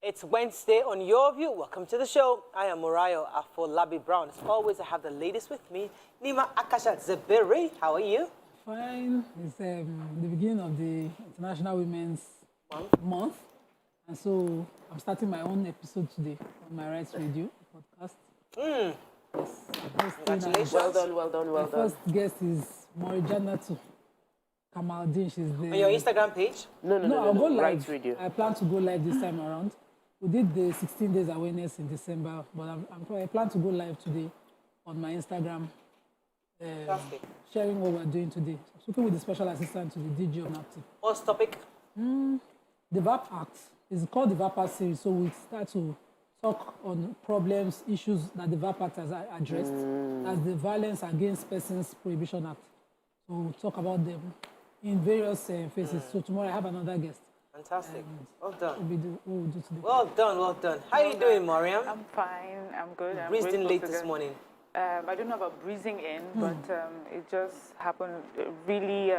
It's Wednesday on Your View. Welcome to the show. I am Morayo Afolabi Brown. As always, I have the ladies with me. Nima Akasha Zebere, how are you? Fine. It's the beginning of the International Women's Month. And so I'm starting my own episode today on my Rights Radio podcast. Yes. Congratulations. Well done, well done, well My done. first guest is Morijana Kamaldeen. She's the... On your Instagram page? No, I'll go live. Rights Radio. I plan to go live this time around. We did the 16 days awareness in December, but I plan to go live today on my Instagram, sharing what we're doing today. I'm speaking with the special assistant to the DG of NAPTIP. What's topic? The VAP Act. It's called the VAP Act series, so we start to talk on problems, issues that the VAP Act has addressed, as the Violence Against Persons Prohibition Act. So we'll talk about them in various phases. So tomorrow I have another guest. Fantastic. Well done. What we'll do today. Well done, well done. How are you doing, Mariam? I'm fine. I'm good. I'm Breezed in grateful late to this them. morning. I don't know about breezing in, but it just happened. Really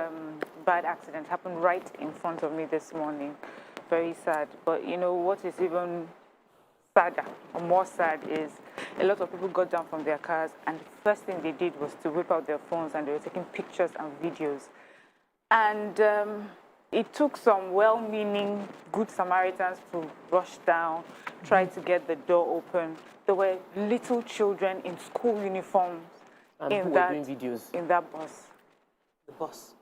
bad accident happened right in front of me this morning. Very sad. But you know what is even sadder or more sad is a lot of people got down from their cars, and the first thing they did was to whip out their phones, and they were taking pictures and videos. And it took some well-meaning good Samaritans to rush down, try to get the door open. There were little children in school uniforms And in who that were doing videos? in that bus. The boss.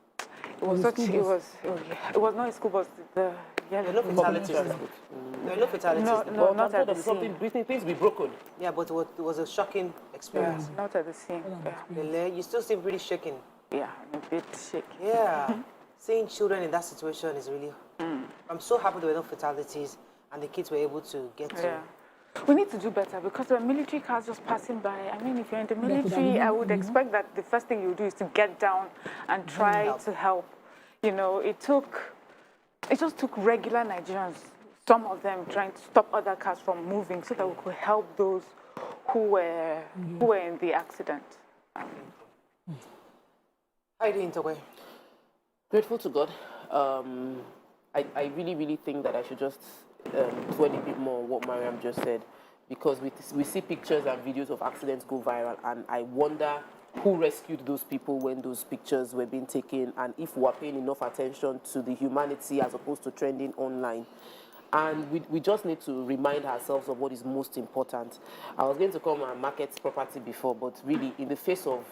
It was such. It was not a school bus. The There are no fatalities. There are no fatalities. No, not at the something. scene. Things be broken. Yeah, but it was a shocking experience. Not at the scene. Lele, you still seem pretty shaken. Yeah, I'm a bit shaky. Yeah. Seeing children in that situation is really... I'm so happy there were no fatalities and the kids were able to get to... Yeah. We need to do better because there are military cars just passing by. I mean, if you're in the military, I would expect that the first thing you do is to get down and try to help. You know, it just took regular Nigerians, some of them trying to stop other cars from moving so that we could help those who were in the accident. How are you doing, Togwe? Grateful to God. I really, really think that I should just dwell a bit more on what Mariam just said, because we see pictures and videos of accidents go viral, and I wonder who rescued those people when those pictures were being taken, and if we're paying enough attention to the humanity as opposed to trending online. And we just need to remind ourselves of what is most important. I was going to come and market property before, but really, in the face of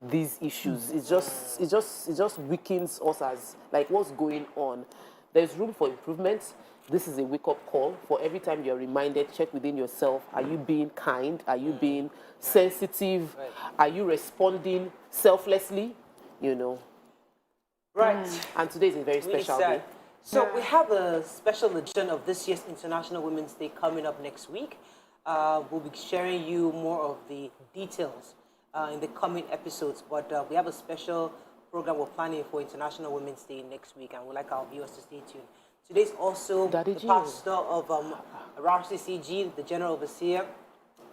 these issues, it just weakens us as like what's going on. There's room for improvement. This is a wake-up call. For every time you're reminded, check within yourself. Are you being kind? Are you being sensitive? Are you responding selflessly? You know. Right. And today is a very special day. So we have a special edition of this year's International Women's Day coming up next week. We'll be sharing you more of the details in the coming episodes. But we have a special program we're planning for International Women's Day next week, and we'd like our viewers to stay tuned. Today's also Daddy the G. pastor of RCCG, the General Overseer,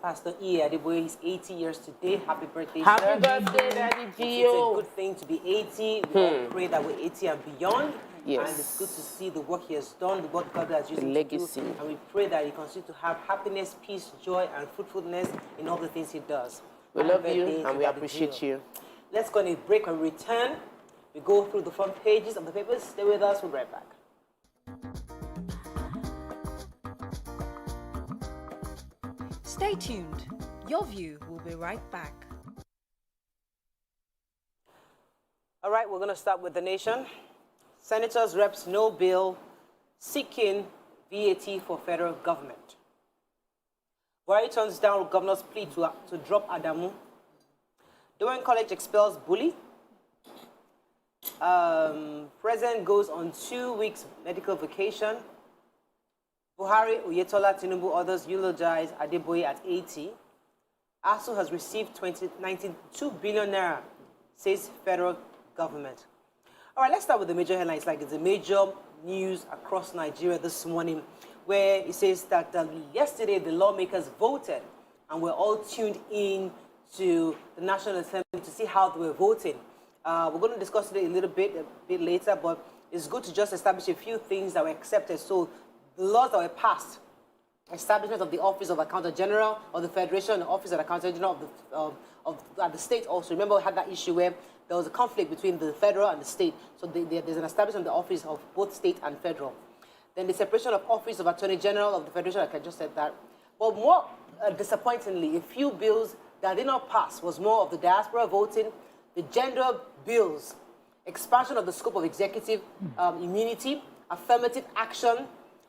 Pastor E. Adeboye. He's 80 years today. Happy birthday, Happy sir. birthday, Daddy G. It's a good thing to be 80. We all pray that we're 80 and beyond. Yes. And it's good to see the work he has done, the work God has used him legacy. to do. And we pray that he continue to have happiness, peace, joy, and fruitfulness in all the things he does. We love you and we appreciate you. Let's go on a break. When we return, we go through the front pages of the papers. Stay with us. We'll be right back. Stay tuned. Your View will be right back. All right, we're going to start with the nation. Senators, reps, no bill seeking VAT for federal government. Buhari turns down governor's plea to drop Adamu. Dowen College expels bully. President goes on 2 weeks medical vacation. Buhari, Oyetola, Tinubu, others eulogize Adeboye at 80. ASUU has received 92 billion naira, says federal government. All right, let's start with the major headlines. Like it's a major news across Nigeria this morning, where it says that yesterday the lawmakers voted, and we're all tuned in to the National Assembly to see how they were voting. We're going to discuss it a bit later, but it's good to just establish a few things that were accepted. So the laws that were passed, establishment of the Office of Accountant General of the Federation, the Office of Accountant General of the state also. Remember, we had that issue where there was a conflict between the federal and the state. So there's an establishment of the office of both state and federal. Then the separation of Office of Attorney General of the Federation, like I just said that. But more disappointingly, a few bills that did not pass was more of the diaspora voting, the gender bills, expansion of the scope of executive immunity, affirmative action,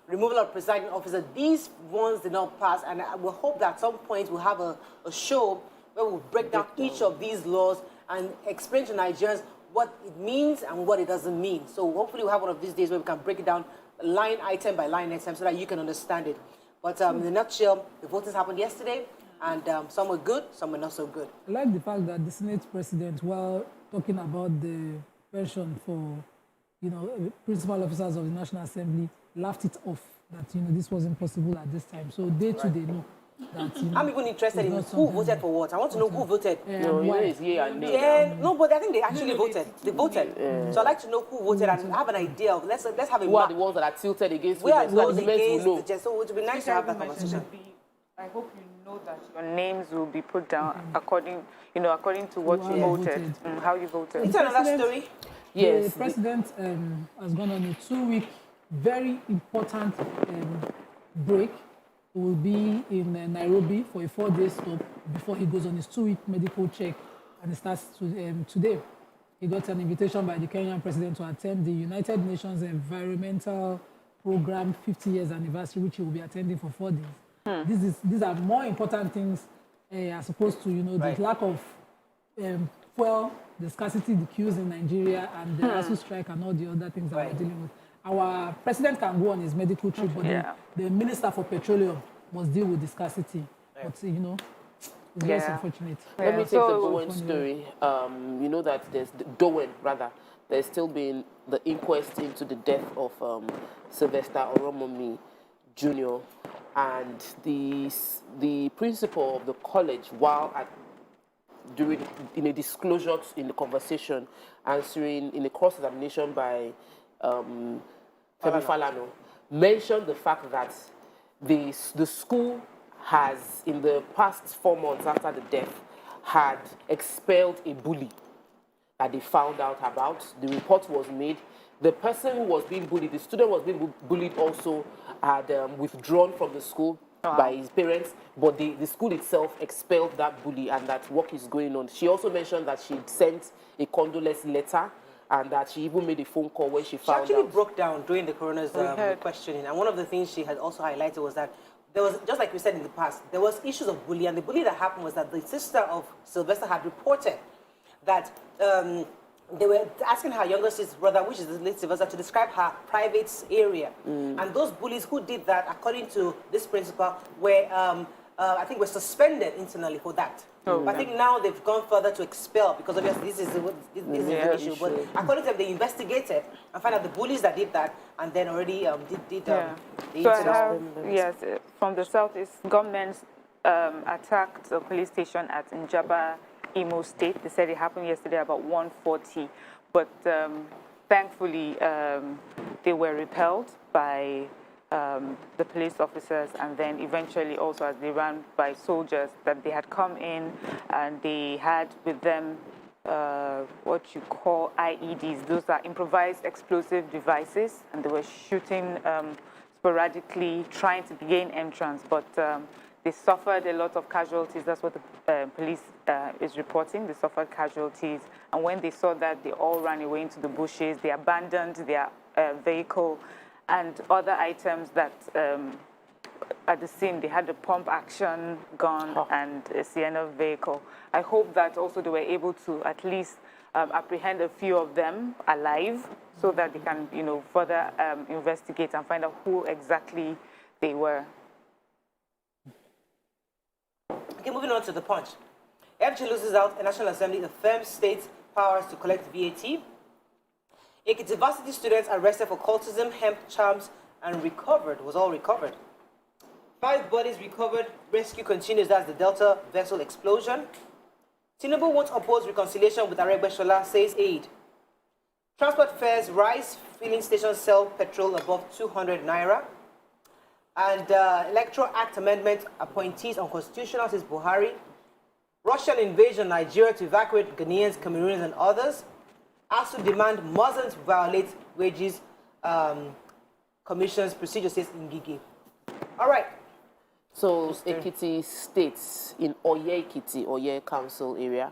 removal of presiding officer. These ones did not pass, and I will hope that at some point we'll have a show where we'll break down each of these laws and explain to Nigerians what it means and what it doesn't mean. So hopefully we'll have one of these days where we can break it down line item by line item so that you can understand it. But in a nutshell, the votings happened yesterday, and some were good, some were not so good. I like the fact that the Senate President, while talking about the pension for, principal officers of the National Assembly, laughed it off that, this wasn't possible at this time. So they too, they know that, I'm even interested in who voted for what. I want to know who voted. No, it's yeah and nay. Yeah, no, but I think they actually voted. They voted. So I'd like to know who voted and have an idea of, let's have a Who are the ones that are tilted against Where are women, so those that the women against will know. the So it would be nice to have that conversation. I hope you know that your names will be put down according to what you voted, how you voted. It's another story. Yes. The president has gone on a 2-week, very important break. He will be in Nairobi for a 4-day stop before he goes on his 2-week medical check, and it starts today. He got an invitation by the Kenyan president to attend the United Nations Environmental Program 50 years anniversary, which he will be attending for 4 days. These are more important things as opposed to the lack of fuel, the scarcity, the queues in Nigeria, and the ASUU strike and all the other things that we're dealing with. Our president can go on his medical trip, but the minister for petroleum must deal with the scarcity. But it's very unfortunate. Let me take the Bowen story. You know that there's there's still been the inquest into the death of Sylvester Oromomi Jr. and the principal of the college, while in a disclosure in the conversation, answering in a cross-examination by Femi Falano, mentioned the fact that the school has, in the past 4 months after the death, had expelled a bully that they found out about. The report was made. The person who was being bullied, the student was being bullied also, had withdrawn from the school by his parents, but the school itself expelled that bully, and that work is going on. She also mentioned that she sent a condolence letter, and that she even made a phone call when she found out. She actually broke down during the coroner's questioning, and one of the things she had also highlighted was that there was, just like we said in the past, there was issues of bullying, and the bully that happened was that the sister of Sylvester had reported that they were asking her younger sister's brother, which is the late Sylvester, to describe her private area. And those bullies who did that, according to this principal, were, I think, were suspended internally for that. But I think now they've gone further to expel, because obviously this is the issue. But according to them, they investigated and found out the bullies that did that, and then already did the incident. Yes, from the southeast, government attacked a police station at Njaba, Imo State. They said it happened yesterday about 1:40, but thankfully they were repelled by the police officers, and then eventually also as they ran by soldiers that they had come in, and they had with them what you call IEDs. Those are improvised explosive devices, and they were shooting sporadically, trying to gain entrance, but they suffered a lot of casualties. That's what the police is reporting. They suffered casualties. And when they saw that, they all ran away into the bushes. They abandoned their vehicle and other items that at the scene. They had a pump action gun and a Sienna vehicle. I hope that also they were able to at least apprehend a few of them alive, so that they can, further investigate and find out who exactly they were. Okay, moving on to the punch. FG loses out, a National Assembly affirms state's powers to collect VAT. Ekiti Varsity students arrested for cultism, hemp charms, and was all recovered. 5 bodies recovered, rescue continues, that's the Delta vessel explosion. Tinubu won't oppose reconciliation with Aregbesola, says aid. Transport fares rise, filling stations sell petrol above 200 naira. And Electoral Act amendment, appointees unconstitutional, says Buhari. Russian invasion of Nigeria to evacuate Ghanaians, Cameroonians, and others. ASUU demand Muslims violate wages commission's procedure, says Ngige. All right. So Ekiti states in Oye Council area,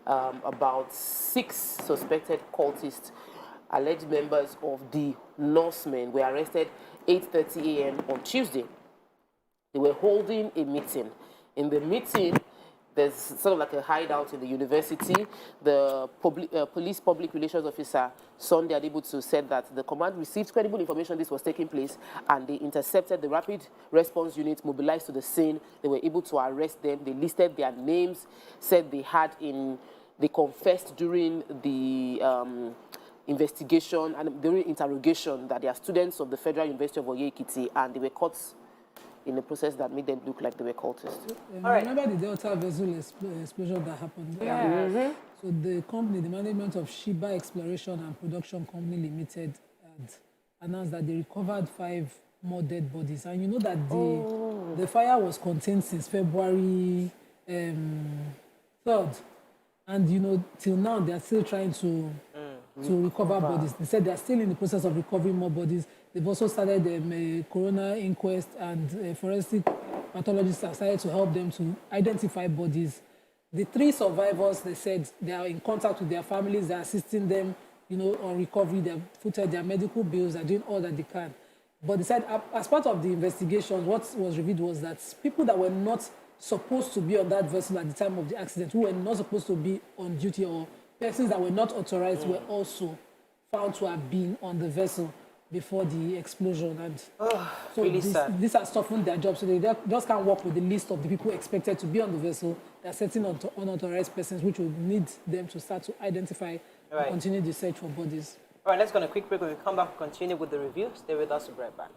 about 6 suspected cultists, alleged members of the Norsemen, were arrested 8:30 a.m. on Tuesday. They were holding a meeting. In the meeting, there's sort of like a hideout in the university. The police public relations officer, Sunday Adebutu, said that the command received credible information this was taking place, and they intercepted the rapid response unit, mobilized to the scene. They were able to arrest them. They listed their names, said they confessed during the investigation and during interrogation that they are students of the Federal University of Oye Ekiti, and they were caught in a process that made them look like they were cultists. All right. Remember the Delta vessel explosion that happened? Yeah. So the company, the management of Shiba Exploration and Production Company Limited, had announced that they recovered 5 more dead bodies. And you know that the fire was contained since February 3rd. And you know, till now, they are still trying to recover bodies. They said they are still in the process of recovering more bodies. They've also started a coroner inquest, and forensic pathologists have started to help them to identify bodies. The 3 survivors, they said they are in contact with their families, they're assisting them, you know, on recovery. They've footed their medical bills, they're doing all that they can. But they said, as part of the investigation, what was revealed was that people that were not supposed to be on that vessel at the time of the accident, who were not supposed to be on duty, or persons that were not authorized, were also found to have been on the vessel before the explosion. And so really sad. This has softened their job, so they just can't work with the list of the people expected to be on the vessel. They're setting on unauthorized persons, which will need them to start to identify and continue the search for bodies. All right, let's go on a quick break. When we come back, we'll continue with the review. Stay with us, we'll be right back.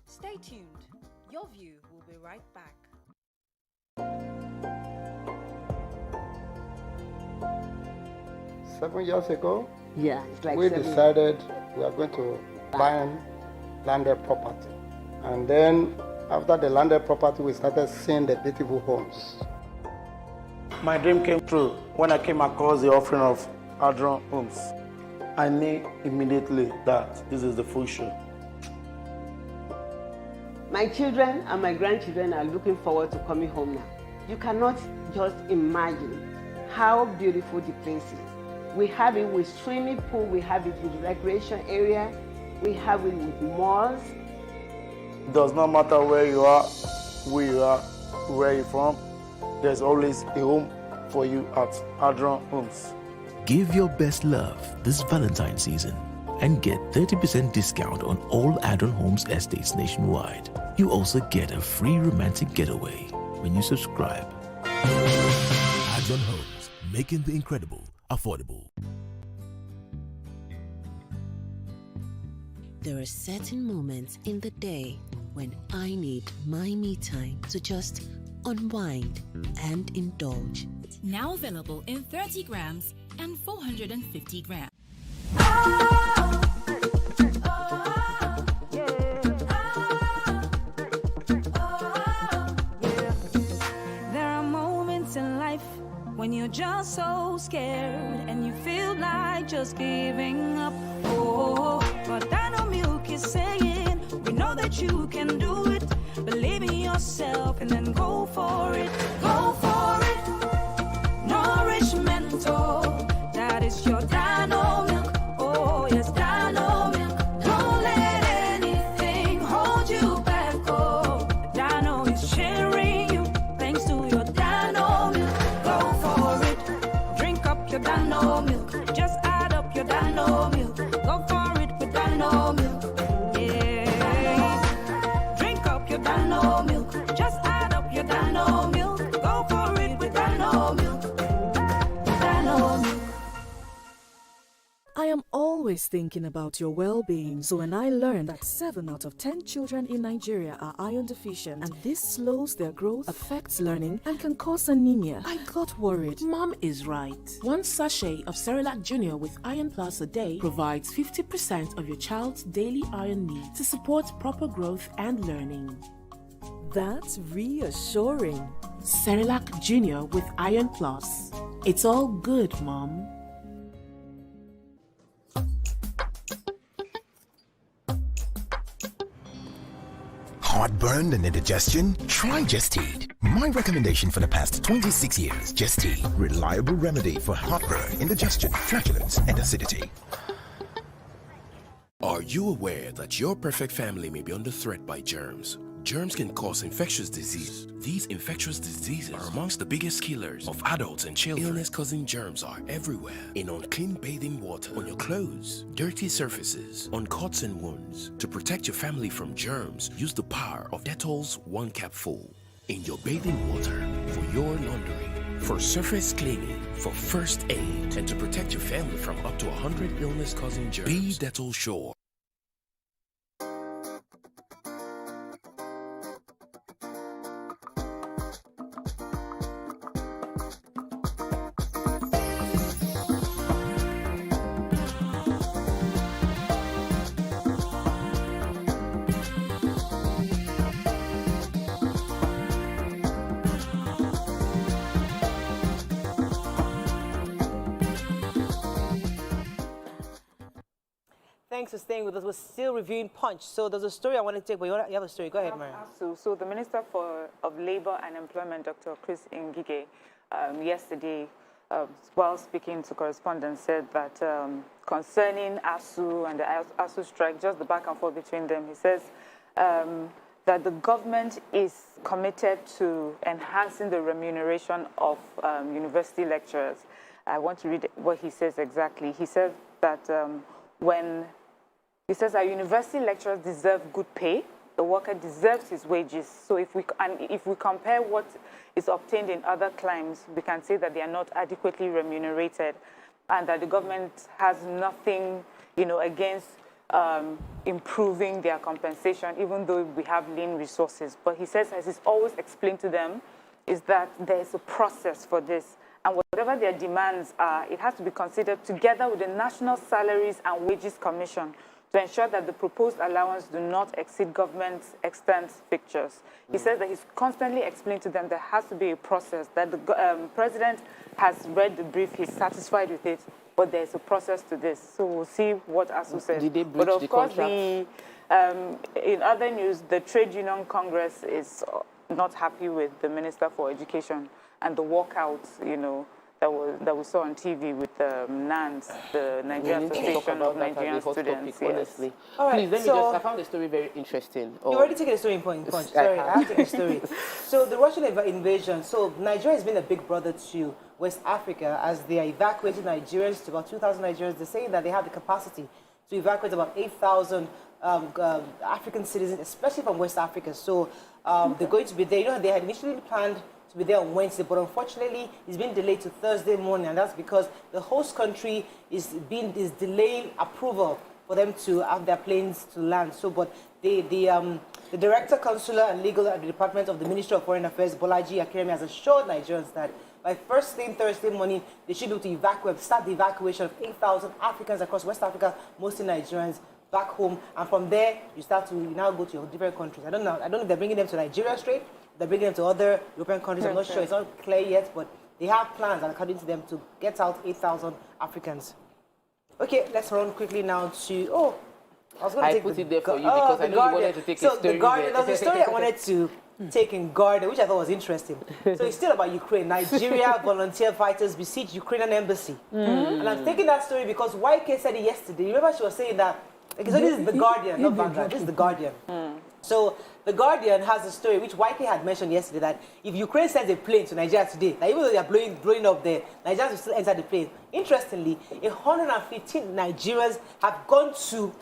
Stay tuned. Your View will be right back. Seven years ago, Yeah, it's like we 7 decided we are going to buy landed property. And then after the landed property, we started seeing the beautiful homes. My dream came true when I came across the offering of Adron Homes. I knew immediately that this is the future. My children and my grandchildren are looking forward to coming home now. You cannot just imagine how beautiful the place is. We have it with swimming pool, we have it with recreation area, we have it with malls. It does not matter where you are, who you are, where you're from, there's always a home for you at Adron Homes. Give your best love this Valentine's season and get 30% discount on all Adron Homes estates nationwide. You also get a free romantic getaway when you subscribe. Adron Homes, making the incredible affordable. There are certain moments in the day when I need my me time to just unwind and indulge. Now available in 30 grams and 450 grams. There are moments in life when you're just so scared and you feel like just giving up. Oh, but Dino Milk is saying, we know that you can do it. Believe in yourself and then go for it. Go for it. Nourishmental, that is your Dino Milk. Oh, yes, Dino Milk. Don't let anything hold you back. Oh, Dino is cheering you thanks to your Dino Milk. Go for it. Drink up your Dino Milk. Just add up your Dino Milk. Go I am always thinking about your well-being. So when I learned that 7 out of 10 children in Nigeria are iron deficient and this slows their growth, affects learning, and can cause anemia, I got worried. Mom is right. One sachet of Cerelac Junior with Iron Plus a day provides 50% of your child's daily iron needs to support proper growth and learning. That's reassuring. Cerelac Junior with Iron Plus. It's all good, Mom. Heartburn and indigestion? Try Gestede. My recommendation for the past 26 years. Gestede. Reliable remedy for heartburn, indigestion, flatulence, and acidity. Are you aware that your perfect family may be under threat by germs? Germs can cause infectious disease. These infectious diseases are amongst the biggest killers of adults and children. Illness-causing germs are everywhere. In unclean bathing water, on your clothes, dirty surfaces, on cuts and wounds. To protect your family from germs, use the power of Dettol's 1 capful. In your bathing water, for your laundry, for surface cleaning, for first aid, and to protect your family from up to 100 illness-causing germs. Be Dettol Sure. Thanks for staying with us. We're still reviewing Punch. So there's a story I want to take, but you have a story. Go ahead, Mariam. So the Minister of Labour and Employment, Dr. Chris Ngige, yesterday, while speaking to correspondents, said that concerning ASUU and the ASUU strike, just the back and forth between them, he says that the government is committed to enhancing the remuneration of university lecturers. I want to read what he says exactly. He says that he says our university lecturers deserve good pay. The worker deserves his wages. So if we compare what is obtained in other climes, we can say that they are not adequately remunerated, and that the government has nothing, against improving their compensation, even though we have lean resources. But he says, as he's always explained to them, is that there is a process for this. And whatever their demands are, it has to be considered together with the National Salaries and Wages Commission to ensure that the proposed allowance do not exceed government's extant fixtures. He says that he's constantly explaining to them there has to be a process, that the president has read the brief, he's satisfied with it, but there's a process to this. So we'll see what ASUU says. Did they breach but of the course, contract? In other news, the Trade Union Congress is not happy with the Minister for Education and the walkouts, that we saw on TV with NANS, the Nigerian Association of Nigerian Students. Honestly. All right, Please, I found the story very interesting. You already taken a story in Punch. Sorry, I have to take a story. So the Russian invasion, so Nigeria has been a big brother to West Africa as they are evacuating Nigerians, to about 2,000 Nigerians. They're saying that they have the capacity to evacuate about 8,000 African citizens, especially from West Africa. So they're going to be there. They had initially planned to be there on Wednesday, but unfortunately it's been delayed to Thursday morning, and that's because the host country is delaying approval for them to have their planes to land. So, but the Director, Consular and Legal at the Department of the Ministry of Foreign Affairs, Bolaji Akeremi, has assured Nigerians that by first thing Thursday morning, they should be able to start the evacuation of 8,000 Africans across West Africa, mostly Nigerians, back home, and from there you now go to your different countries. I don't know if they're bringing them to Nigeria straight. They're bringing them to other European countries. I'm not sure. It's not clear yet, but they have plans, according to them, to get out 8,000 Africans. Okay, let's run quickly now to. I was going to take put it there for you because I know you wanted to take a story. So the Guardian, there was a story I wanted to take in Guardian, which I thought was interesting. So it's still about Ukraine. Nigeria volunteer fighters besiege Ukrainian embassy. And I'm taking that story because YK said it yesterday. You remember she was saying that. So this is the Guardian, not Vanguard. This is the Guardian. So the Guardian has a story which YK had mentioned yesterday that if Ukraine sends a plane to Nigeria today, that even though they are blowing up there, Nigerians will still enter the plane. Interestingly, 115 Nigerians have gone to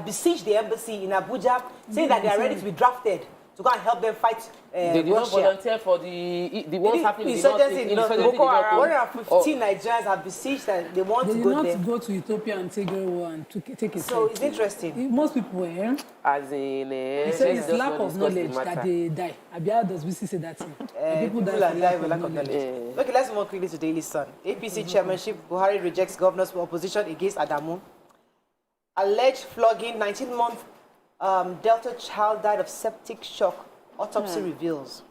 besiege the embassy in Abuja, saying that they are ready to be drafted to go and help them fight They did not Russia. volunteer for the ones happening in the north. Insurgency, Boko Haram. 115 Nigerians have besieged and they want They to did go not there. go to Ethiopia and take a war and take it. So it's interesting. Most people were. As in, It's lack of knowledge that they die. Abia does we say that thing? People are alive with lack of knowledge. Okay, let's move on quickly to Daily Sun. APC chairmanship, Buhari rejects governor's opposition against Adamu. Alleged flogging, 19-month Delta child died of septic shock. Autopsy reveals.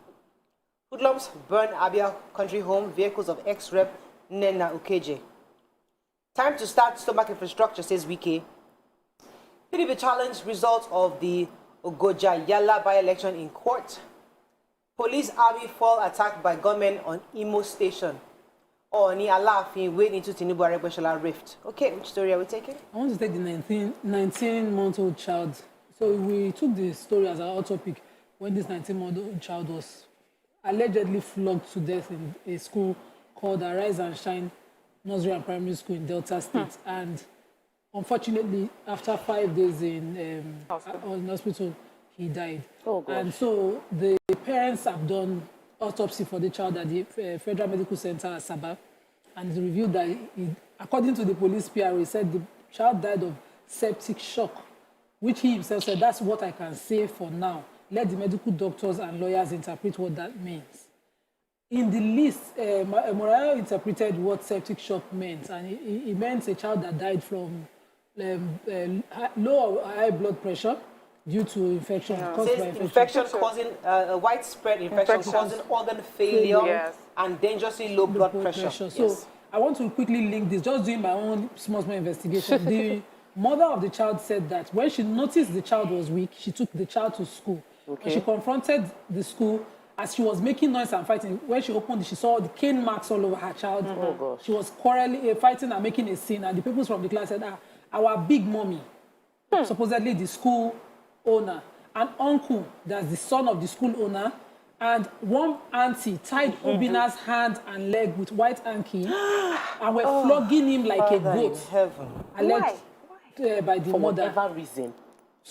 Hoodlums burn Abia country home, vehicles of ex-rep Nena Ukeje. Time to start stomach infrastructure, says Wike. PDP challenge results of the Ogoja Yala by-election in court. Police army fall attacked by gunmen on Imo Station. Oni Alafin wade into Tinubu Aregbesola rift. Okay, which story are we taking? I want to take the 19-month-old child. So we took the story as our hot topic when this 19-month-old child was allegedly flogged to death in a school called Arise and Shine Nursery and Primary School in Delta State. And unfortunately, after 5 days in hospital, he died. Oh, gosh. And so the parents have done autopsy for the child at the Federal Medical Center at Sabah, and it revealed that, according to the police PRO, he said the child died of septic shock, which he himself said, that's what I can say for now. Let the medical doctors and lawyers interpret what that means. In the list, Morayo interpreted what septic shock meant, and he meant a child that died from low or high blood pressure due to infection. Caused by infection causing widespread infection causing organ failure and dangerously low blood pressure. So I want to quickly link this, just doing my own small investigation. The mother of the child said that when she noticed the child was weak, she took the child to school. Okay. When she confronted the school, as she was making noise and fighting, when she opened it, she saw the cane marks all over her child. Oh, gosh. She was quarreling, fighting and making a scene, and the people from the class said, our big mommy, supposedly the school owner, an uncle, that's the son of the school owner, and one auntie tied Obina's hand and leg with white hanky and were flogging him like a goat. Alleged by the mother. For whatever reason.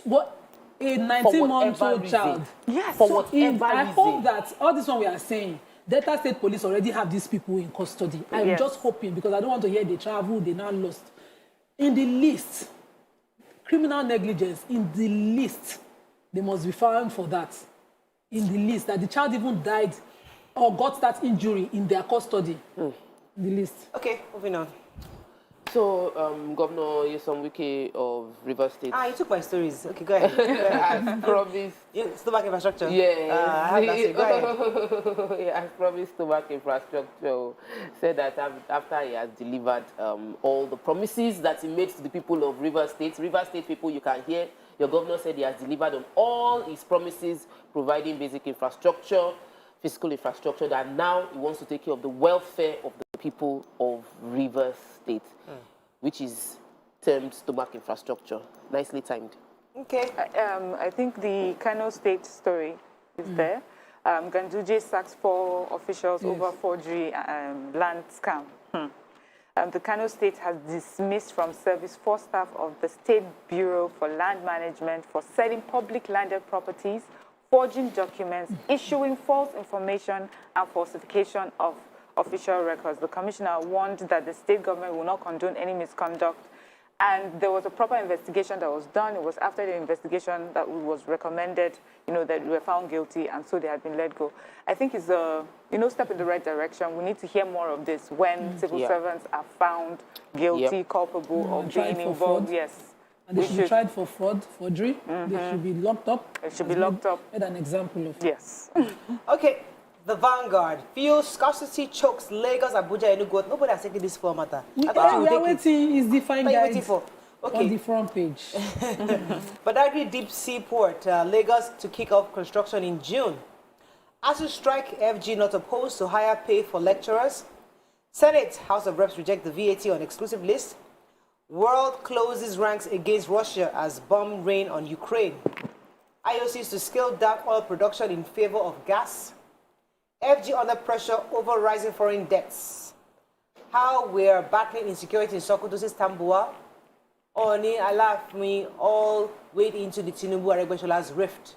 What? A 19-month-old child. Yes. For whatever reason. I hope that all this one we are saying, Delta State Police already have these people in custody. I'm just hoping, because I don't want to hear they travel, they now lost. In the list, criminal negligence, in the list, they must be found for that. In the list, that the child even died or got that injury in their custody. In the list. Okay, moving on. So, Governor Nyesom Wike of Rivers State. You took my stories. Okay, go ahead. I promised. Stomach infrastructure? Yes. I have that, so go ahead. I promised stomach infrastructure. Said that after he has delivered all the promises that he made to the people of Rivers State people, you can hear your governor said he has delivered on all his promises, providing basic infrastructure, physical infrastructure, that now he wants to take care of the welfare of the people of Rivers State, which is termed stomach infrastructure. Nicely timed. Okay. I think the Kano State story is there. Ganduje sacks 4 officials over forgery land scam. The Kano State has dismissed from service 4 staff of the State Bureau for Land Management for selling public landed properties, forging documents, issuing false information, and falsification of official records. The commissioner warned that the state government will not condone any misconduct, and there was a proper investigation that was done. It was after the investigation that was recommended, that we were found guilty, and so they had been let go. I think it's a, step in the right direction. We need to hear more of this when civil servants are found guilty, culpable of being involved. Yes. And they should be tried for fraud, forgery. They should be locked up. They should be locked up. And an example of yes. Okay. The Vanguard. Fuel scarcity chokes Lagos, Abuja, Enugu. Nobody has taken this format. We are waiting. Is the fine guide on the front page. Badagry Deep Sea Port, Lagos to kick off construction in June. ASUU strike, FG not opposed to higher pay for lecturers. Senate, House of Reps reject the VAT on exclusive list. World closes ranks against Russia as bomb rain on Ukraine. IOCs to scale down oil production in favor of gas. FG under pressure over rising foreign debts. How we're battling insecurity in Sokoto, says Tambua. Oni, Alafmi, all wade into the Tinubu Aregbesola's rift.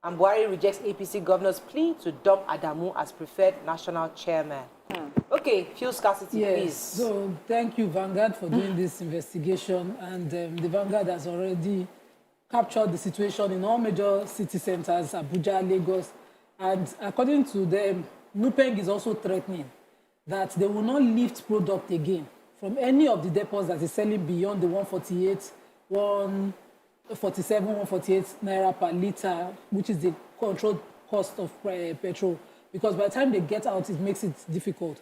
And Buhari rejects APC governor's plea to dump Adamu as preferred national chairman. Okay, fuel scarcity, please. So thank you, Vanguard, for doing this investigation. And the Vanguard has already captured the situation in all major city centers, Abuja, Lagos. And according to them, NUPENG is also threatening that they will not lift product again from any of the depots that is selling beyond the 147, 148 naira per litre, which is the controlled cost of petrol. Because by the time they get out, it makes it difficult.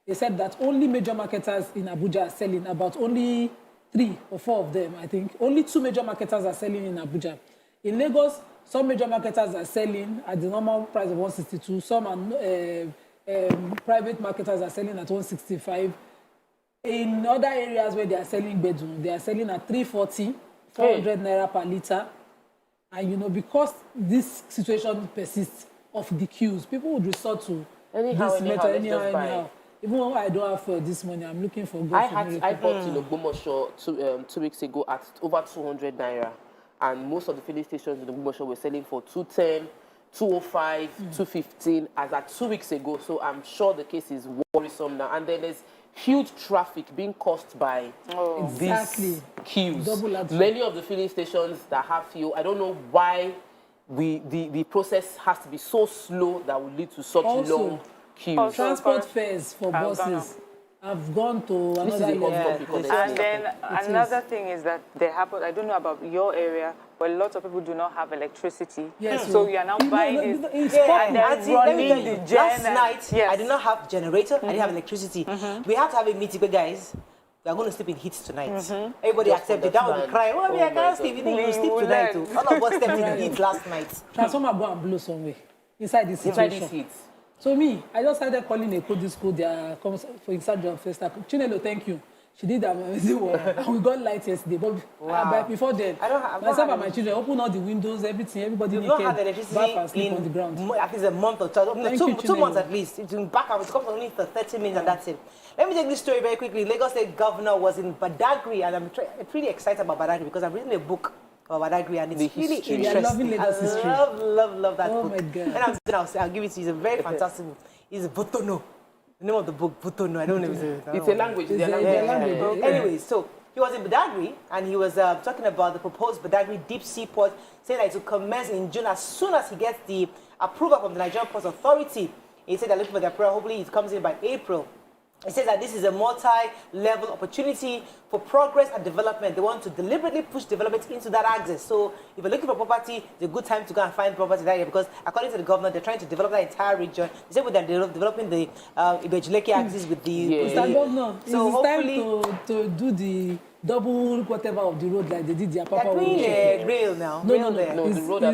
They said that only major marketers in Abuja are selling, about only 3 or 4 of them, I think. Only 2 major marketers are selling in Abuja. In Lagos, some major marketers are selling at the normal price of 162. Some private marketers are selling at 165. In other areas where they are selling bedroom, they are selling at 340, 400 naira per litre. And, you know, because this situation persists of the queues, people would resort to this method anyhow. Even though I don't have this money, I'm looking for good. I bought in Ogbomoso 2 weeks ago at over 200 naira. And most of the filling stations in Ogbomoso were selling for 210, 205, 215 as at 2 weeks ago. So I'm sure the case is worrisome now. And then there's huge traffic being caused by these queues. Many of the filling stations that have fuel, I don't know why the process has to be so slow that will lead to such long queues. Transport fares for buses have gone to another level. And then another thing is that I don't know about your area, but a lot of people do not have electricity. Yes, so you are now buying this. And then running the last night, I did not have generator, I didn't have electricity. We have to have a meeting, but guys, we are going to sleep in heat tonight. Everybody accepted. That was crying. Oh, I can't sleep. You think you sleep tonight too? All of us slept in the heat last night. Transformer go and blow somewhere inside this situation. So me, I just started calling a code this school. They are for inside your first attack. Chinelo, thank you. She did amazing work. And we got light yesterday. But before then, myself and my children open all the windows, everything. Everybody naked. You don't have electricity in on the ground. At least a month or two months at least. It's in back up. It comes only for 30 minutes and that's it. Let me take this story very quickly. Lagos State Governor was in Badagry, and I'm pretty excited about Badagry because I'm reading a book about Badagry, and it's really interesting. I'm loving Lagos history. Love that book. Oh my God. And I'll give it to you. It's a very fantastic book. It's Votono. The name of the book, Votono. I don't know if it's a language. It's a language. Anyway, so he was in Badagry, and he was talking about the proposed Badagry deep sea port, saying that it will commence in June as soon as he gets the approval from the Nigerian Ports Authority. He said they're looking for the approval. Hopefully it comes in by April. He says that this is a multi-level opportunity for progress and development. They want to deliberately push development into that axis. So if you're looking for property, it's a good time to go and find property there, because according to the governor, they're trying to develop that entire region. They said they're developing the Ibejuleke axis with the... So hopefully... to do the double whatever of the road like they did their Papa rail now. No, the road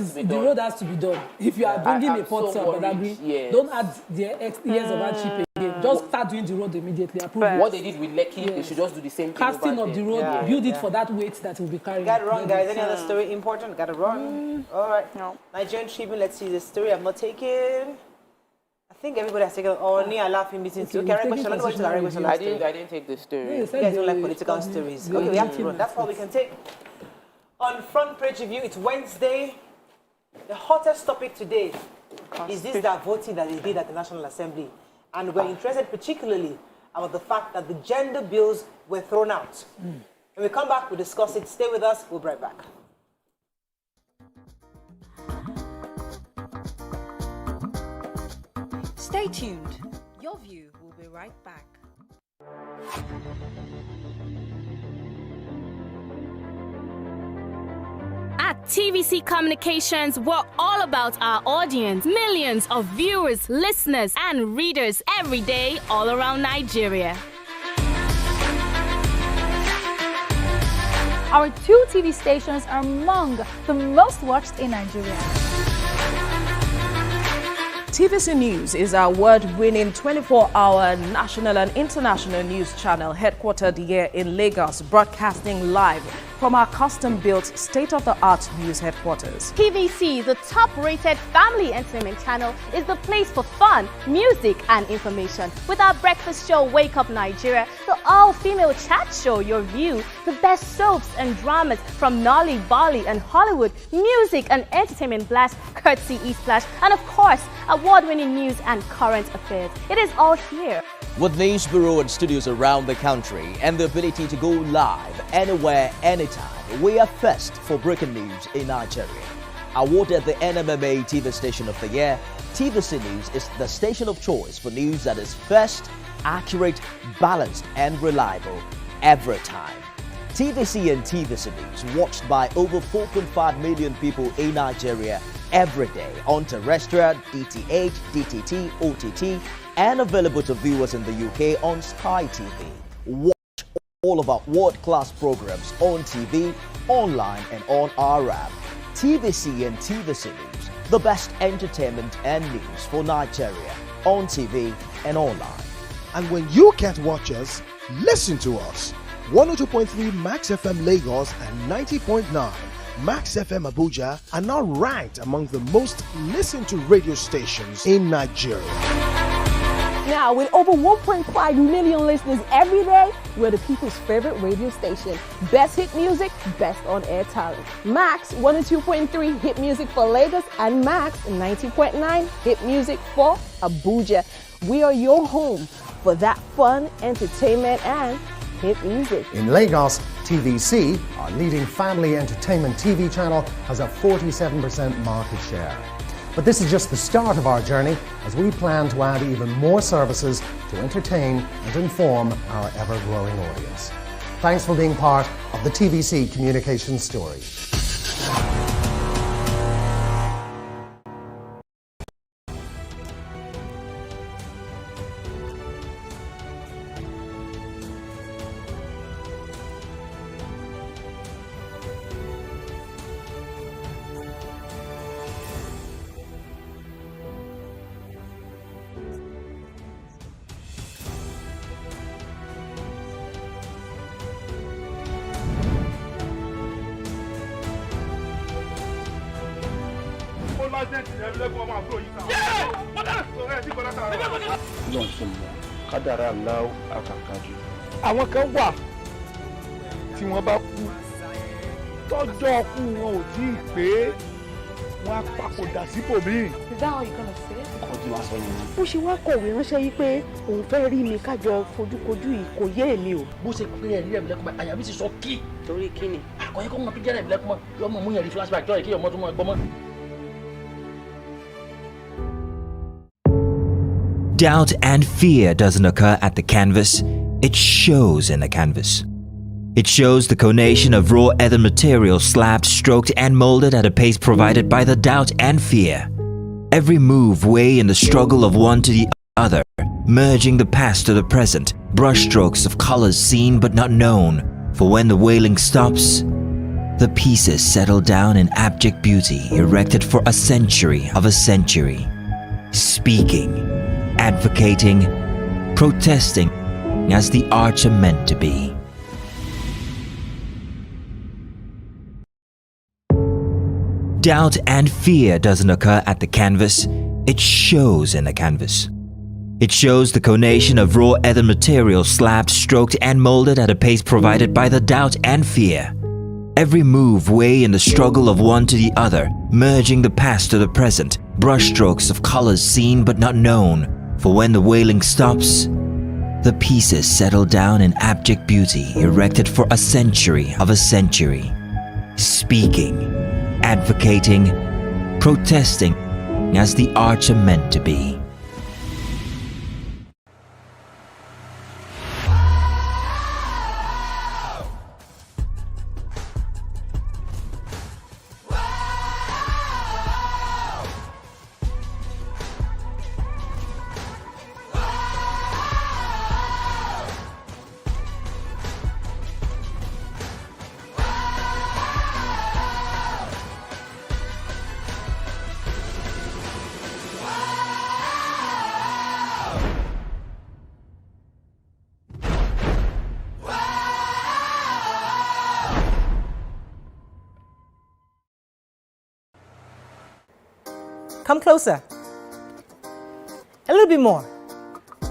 has to be done. If you are bringing a port to Badagry, don't add the years of hardship again. Just start doing the road immediately. What they did with Lekki, they should just do the same thing. Casting of the road, build it for that weight that will be carrying. Got it wrong, guys. Any other story important? Got it wrong. All right. No. Nigerian Tribune. Let's see the story. I'm not taking. I think everybody has taken near laughing meetings. Okay, I didn't take the story. You guys don't like political stories. Okay, we have to run. That's all we can take. On front page review, it's Wednesday. The hottest topic today is this that voting that they did at the National Assembly. And we're interested particularly about the fact that the gender bills were thrown out. When we come back, we'll discuss it. Stay with us. We'll be right back. Stay tuned. Your View will be right back. At TVC Communications, we're all about our audience. Millions of viewers, listeners, and readers every day all around Nigeria. Our 2 TV stations are among the most watched in Nigeria. TVC News is our award-winning 24-hour national and international news channel headquartered here in Lagos, broadcasting live from our custom-built state-of-the-art news headquarters. TVC, the top-rated family entertainment channel, is the place for fun, music, and information. With our breakfast show, Wake Up Nigeria, the all-female chat show, Your View, the best soaps and dramas from Nolly, Bolly, and Hollywood, music and entertainment blast, courtesy E-Splash, and of course, award-winning news and current affairs. It is all here. With news bureau and studios around the country and the ability to go live anywhere, anytime, we are first for breaking news in Nigeria. Awarded the NMMA TV Station of the Year, TVC News is the station of choice for news that is first, accurate, balanced, and reliable every time. TVC and TVC News watched by over 4.5 million people in Nigeria every day on terrestrial, DTH, DTT, OTT, and available to viewers in the UK on Sky TV. Watch all of our world-class programs on TV, online, and on our app. TVC and TVC News, the best entertainment and news for Nigeria on TV and online. And when you can't watch us, listen to us. 102.3 Max FM Lagos and 90.9 Max FM Abuja are now ranked among the most listened to radio stations in Nigeria. Now, with over 1.5 million listeners every day, we're the people's favorite radio station. Best hit music, best on-air talent. Max 102.3 hit music for Lagos and Max 90.9 hit music for Abuja. We are your home for that fun, entertainment, and hit music. In Lagos, TVC, our leading family entertainment TV channel, has a 47% market share. But this is just the start of our journey, as we plan to add even more services to entertain and inform our ever-growing audience. Thanks for being part of the TVC communications story. àwọn kan wà tí wọ́n bá kú tọ́jọ́ kú wọn ò tí ì pé wọ́n á papòdà síbòmíì. Is that how you're gonna say it? Kọjú wa sọ yìí. Bó ṣe wá kọ̀wé ránṣẹ́ yìí pé òun fẹ́ rí mi kájọ fojúkojú yìí kò yé èmi o. Bó ṣe pé ẹ̀rí ẹ̀mí lẹ́kùnmọ́ àyà mi ti sọ kí. Torí kí ni? Àkọ́yẹ́ kọ́ mọ kí jẹ́rẹ̀ ẹ̀mí lẹ́kùnmọ́ yọmọ mú yẹn rí flashback jọ́ ìkéyọ̀ mọ́ tó mọ́ ẹgbọ́n mọ́. Doubt and fear doesn't occur at the canvas, it shows in the canvas. It shows the conation of raw earthen material slabbed, stroked, and molded at a pace provided by the doubt and fear. Every move weigh in the struggle of one to the other, merging the past to the present, brushstrokes of colors seen but not known. For when the wailing stops, the pieces settle down in abject beauty, erected for a century of a century. Speaking, advocating, protesting as the arts are meant to be. Doubt and fear doesn't occur at the canvas, it shows in the canvas. It shows the conation of raw earthen material slabbed, stroked, and molded at a pace provided by the doubt and fear. Every move weigh in the struggle of one to the other, merging the past to the present, brushstrokes of colors seen but not known. For when the wailing stops, the pieces settle down in abject beauty, erected for a century of a century. Speaking, advocating, protesting as the arts are meant to be. Come closer. A little bit more.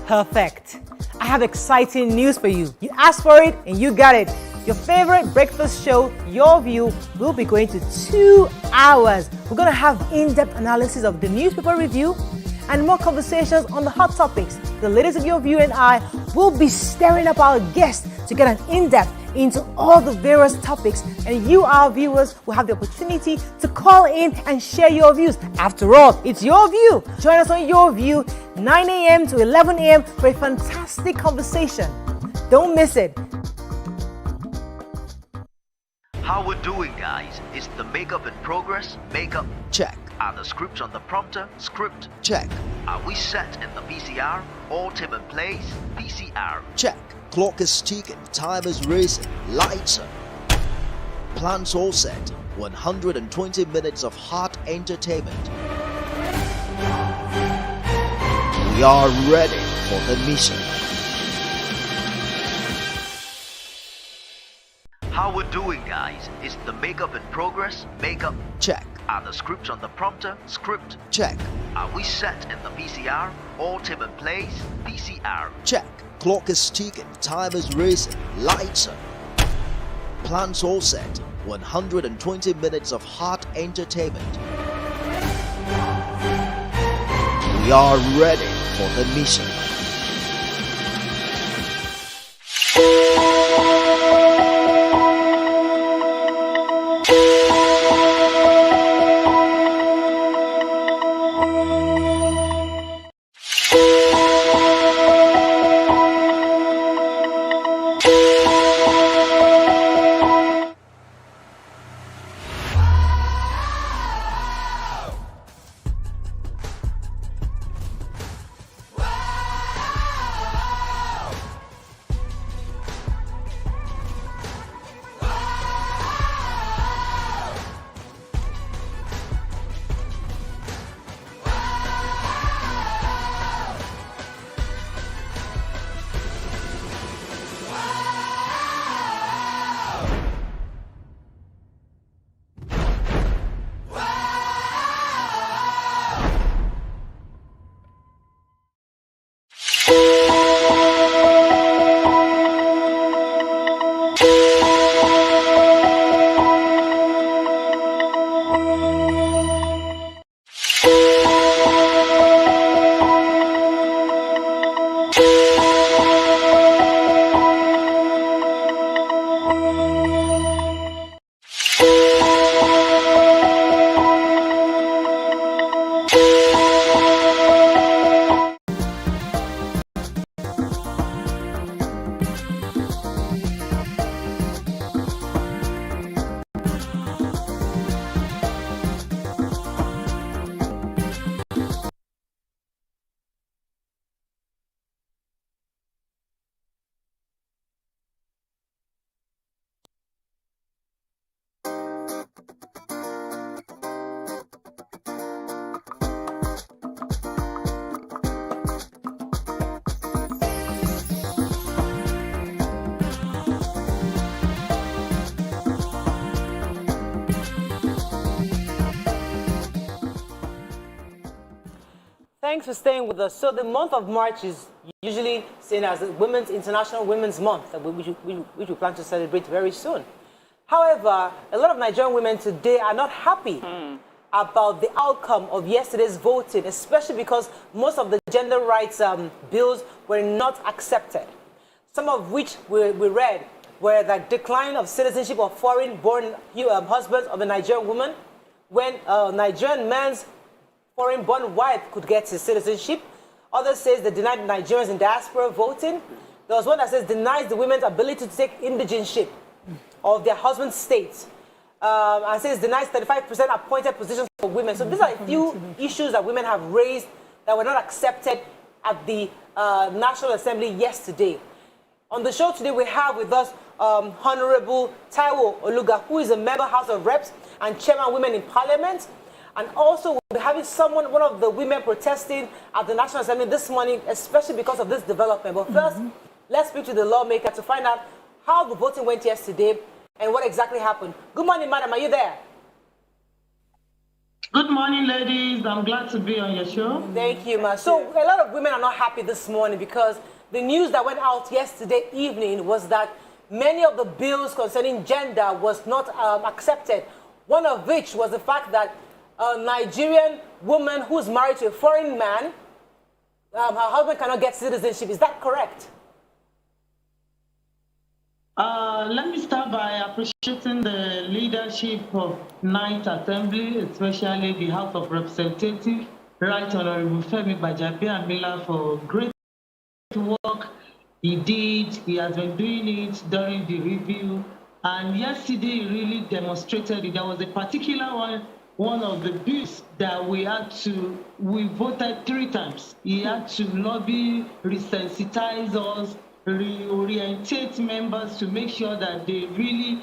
Perfect. I have exciting news for you. You asked for it and you got it. Your favorite breakfast show, Your View, will be going to 2 hours. We're going to have in-depth analysis of the newspaper review and more conversations on the hot topics. The ladies of Your View and I will be stirring up our guests to get an in-depth into all the various topics, and you, our viewers, will have the opportunity to call in and share your views. After all, it's your view. Join us on Your View, 9 a.m. to 11 a.m. for a fantastic conversation. Don't miss it. How we're doing, guys? Is the makeup in progress? Makeup, check. Are the scripts on the prompter? Script, check. Are we set in the PCR? All team in place? PCR, check. Clock is ticking, time is racing, lights are. Plans all set. 120 minutes of hot entertainment. We are ready for the mission. How we're doing, guys? Is the makeup in progress? Makeup, check. Are the scripts on the prompter? Script, check. Are we set in the PCR? All team in place? PCR, check. Clock is ticking, time is racing, lights are. Plans all set. 120 minutes of hot entertainment. We are ready for the mission. Thanks for staying with us. So the month of March is usually seen as the International Women's Month, which we plan to celebrate very soon. However, a lot of Nigerian women today are not happy about the outcome of yesterday's voting, especially because most of the gender rights bills were not accepted. Some of which we read were the decline of citizenship of foreign-born husbands of a Nigerian woman, when a Nigerian man's foreign-born wife could get his citizenship. Others says they denied Nigerians in diaspora voting. There was one that says denies the women's ability to take indigenship of their husband's state. And says denies 35% appointed positions for women. So these are a few issues that women have raised that were not accepted at the National Assembly yesterday. On the show today, we have with us Honorable Taiwo Oluga, who is a member of House of Reps and Chairman Women in Parliament. And also, we'll be having one of the women protesting at the National Assembly this morning, especially because of this development. But first, let's speak to the lawmaker to find out how the voting went yesterday and what exactly happened. Good morning, madam. Are you there? Good morning, ladies. I'm glad to be on your show. Thank you, ma. So a lot of women are not happy this morning because the news that went out yesterday evening was that many of the bills concerning gender was not accepted. One of which was the fact that a Nigerian woman who's married to a foreign man, her husband cannot get citizenship. Is that correct? Let me start by appreciating the leadership of Ninth Assembly, especially the House of Representatives, Right Honorable Femi Gbajabiamila, for great work he did. He has been doing it during the review. And yesterday, he really demonstrated it. There was a particular one of the bills that we voted 3 times. He had to lobby, resensitize us, reorientate members to make sure that they really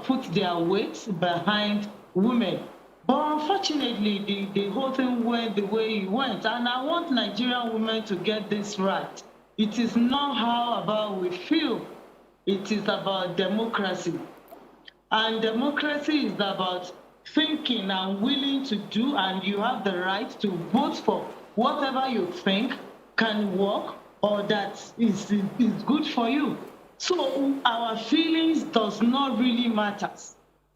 put their weight behind women. But unfortunately, the whole thing went the way it went. And I want Nigerian women to get this right. It is not how about we feel. It is about democracy. And democracy is about thinking and willing to do, and you have the right to vote for whatever you think can work or that is good for you. So our feelings does not really matter.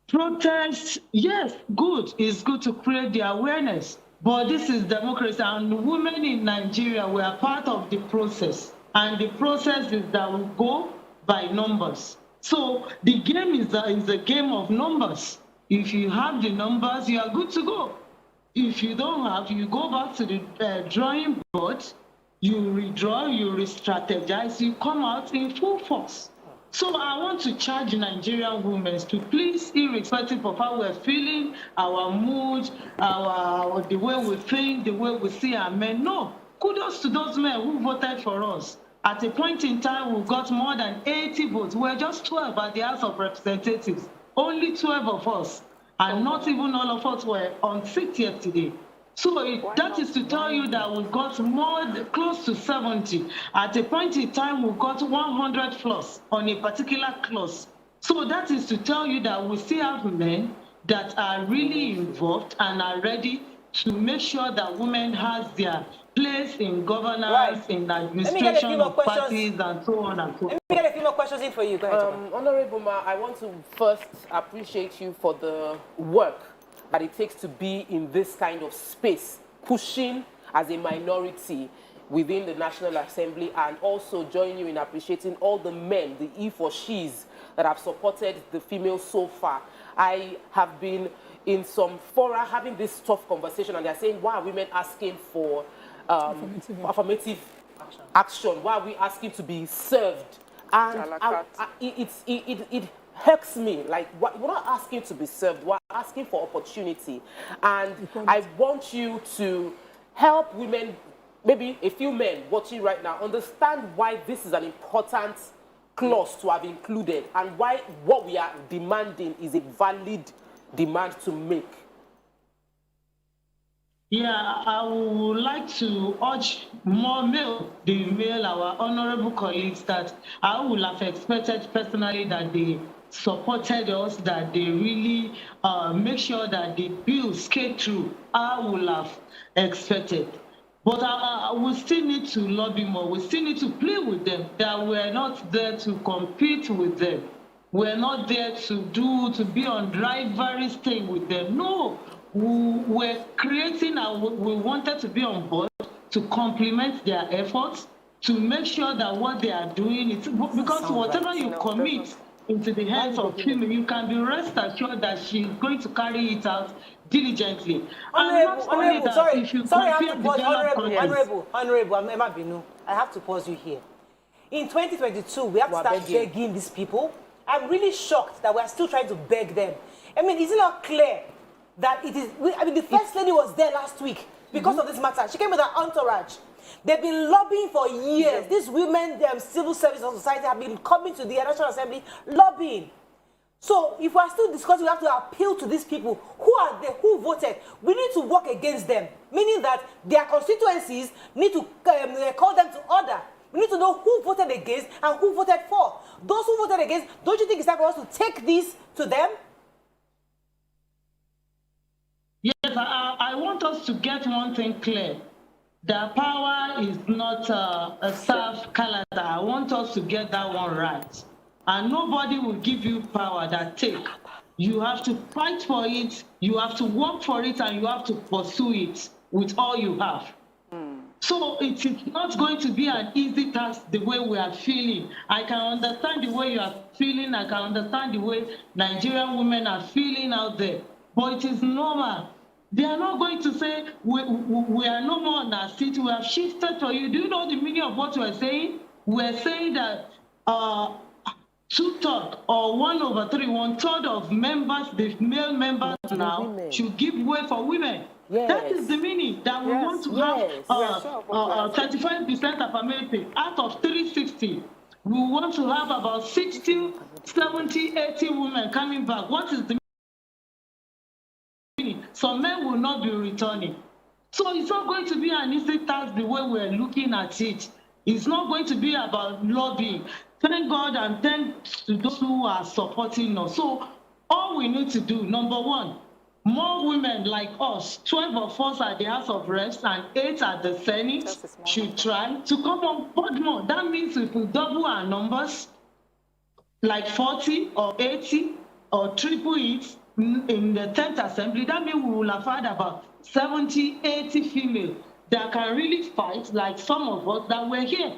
Protest, yes, good. It's good to create the awareness. But this is democracy, and women in Nigeria were part of the process. And the process is that we go by numbers. So the game is a game of numbers. If you have the numbers, you are good to go. If you don't have, you go back to the drawing board, you redraw, you re-strategize, you come out in full force. So I want to charge Nigerian women to please, irrespective of how we're feeling, our mood, the way we think, the way we see our men, no. Kudos to those men who voted for us. At a point in time, we got more than 80 votes. We're just 12 at the House of Representatives. Only 12 of us. And not even all of us were on sick yesterday. So that is to tell you that we got close to 70. At a point in time, we got 100 plus on a particular clause. So that is to tell you that we still have men that are really involved and are ready to make sure that women has their place in governance, in administration of parties, and so on and so forth. Let me get a few more questions in for you. Go ahead, Honorable Ma, I want to first appreciate you for the work that it takes to be in this kind of space, pushing as a minority within the National Assembly, and also join you in appreciating all the men, the he for she's, that have supported the females so far. I have been in some fora having this tough conversation, and they're saying, why are women asking for affirmative action? Why are we asking to be served? And it hurts me. Like, we're not asking to be served, we're asking for opportunity. And I want you to help women, maybe a few men watching right now, understand why this is an important clause to have included, and why what we are demanding is a valid demand to make. Yeah, I would like to urge more our honorable colleagues, that I would have expected personally that they supported us, that they really make sure that the bill skate through. I would have expected. But we still need to lobby more. We still need to play with them, that we're not there to compete with them. We're not there to be on rivalry thing with them. No. We're creating, we wanted to be on board to complement their efforts, to make sure that what they are doing is, because whatever you commit into the hands of female, you can be rest assured that she's going to carry it out diligently. Honorable, I have to pause you here. In 2022, we have to start begging these people. I'm really shocked that we're still trying to beg them. I mean, is it not clear that it is, I mean, the First Lady was there last week because of this matter. She came with her entourage. They've been lobbying for years. These women, civil service and society have been coming to the National Assembly lobbying. So if we're still discussing, we have to appeal to these people. Who are they? Who voted? We need to work against them, meaning that their constituencies need to call them to order. We need to know who voted against and who voted for. Those who voted against, don't you think it's time for us to take this to them? Yes, I want us to get one thing clear. The power is not a staff calendar. I want us to get that one right. And nobody will give you power that take. You have to fight for it, you have to work for it, and you have to pursue it with all you have. So it is not going to be an easy task the way we are feeling. I can understand the way you are feeling. I can understand the way Nigerian women are feeling out there. But it is normal. They are not going to say, we are no more on our seat. We have shifted for you. Do you know the meaning of what we are saying? We are saying that 2/3 or 1/3, 1/3 of members, the male members now, should give way for women. Yes. That is the meaning, that we want to have 35% affirmative out of 360. We want to have about 60, 70, 80 women coming back. What is the meaning? Some men will not be returning. So it's not going to be an easy task the way we're looking at it. It's not going to be about lobbying. Thank God and thanks to those who are supporting us. So all we need to do, number one, more women like us, 12 of us at the House of Reps and 8 at the Senate, should try to come on board more. That means if we double our numbers, like 40 or 80 or triple it in the 10th Assembly, that means we will have had about 70, 80 females that can really fight like some of us that were here.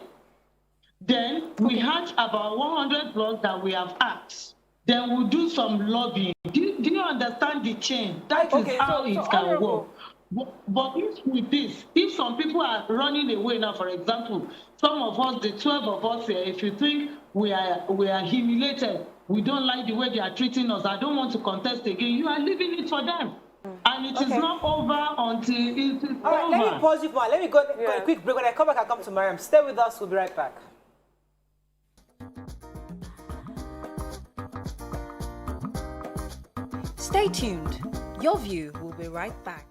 Then we had about 100 plus that we have asked. Then we'll do some lobbying. Do you understand the chain? That is how it can work. But if with this, if some people are running away now, for example, some of us, the 12 of us here, if you think we are humiliated, we don't like the way they are treating us, I don't want to contest again, you are leaving it for them. And it is not over until it is over. All right, let me pause you for let me go a quick break. When I come back, I'll come to Mariam. Stay with us. We'll be right back. Stay tuned. Your View will be right back.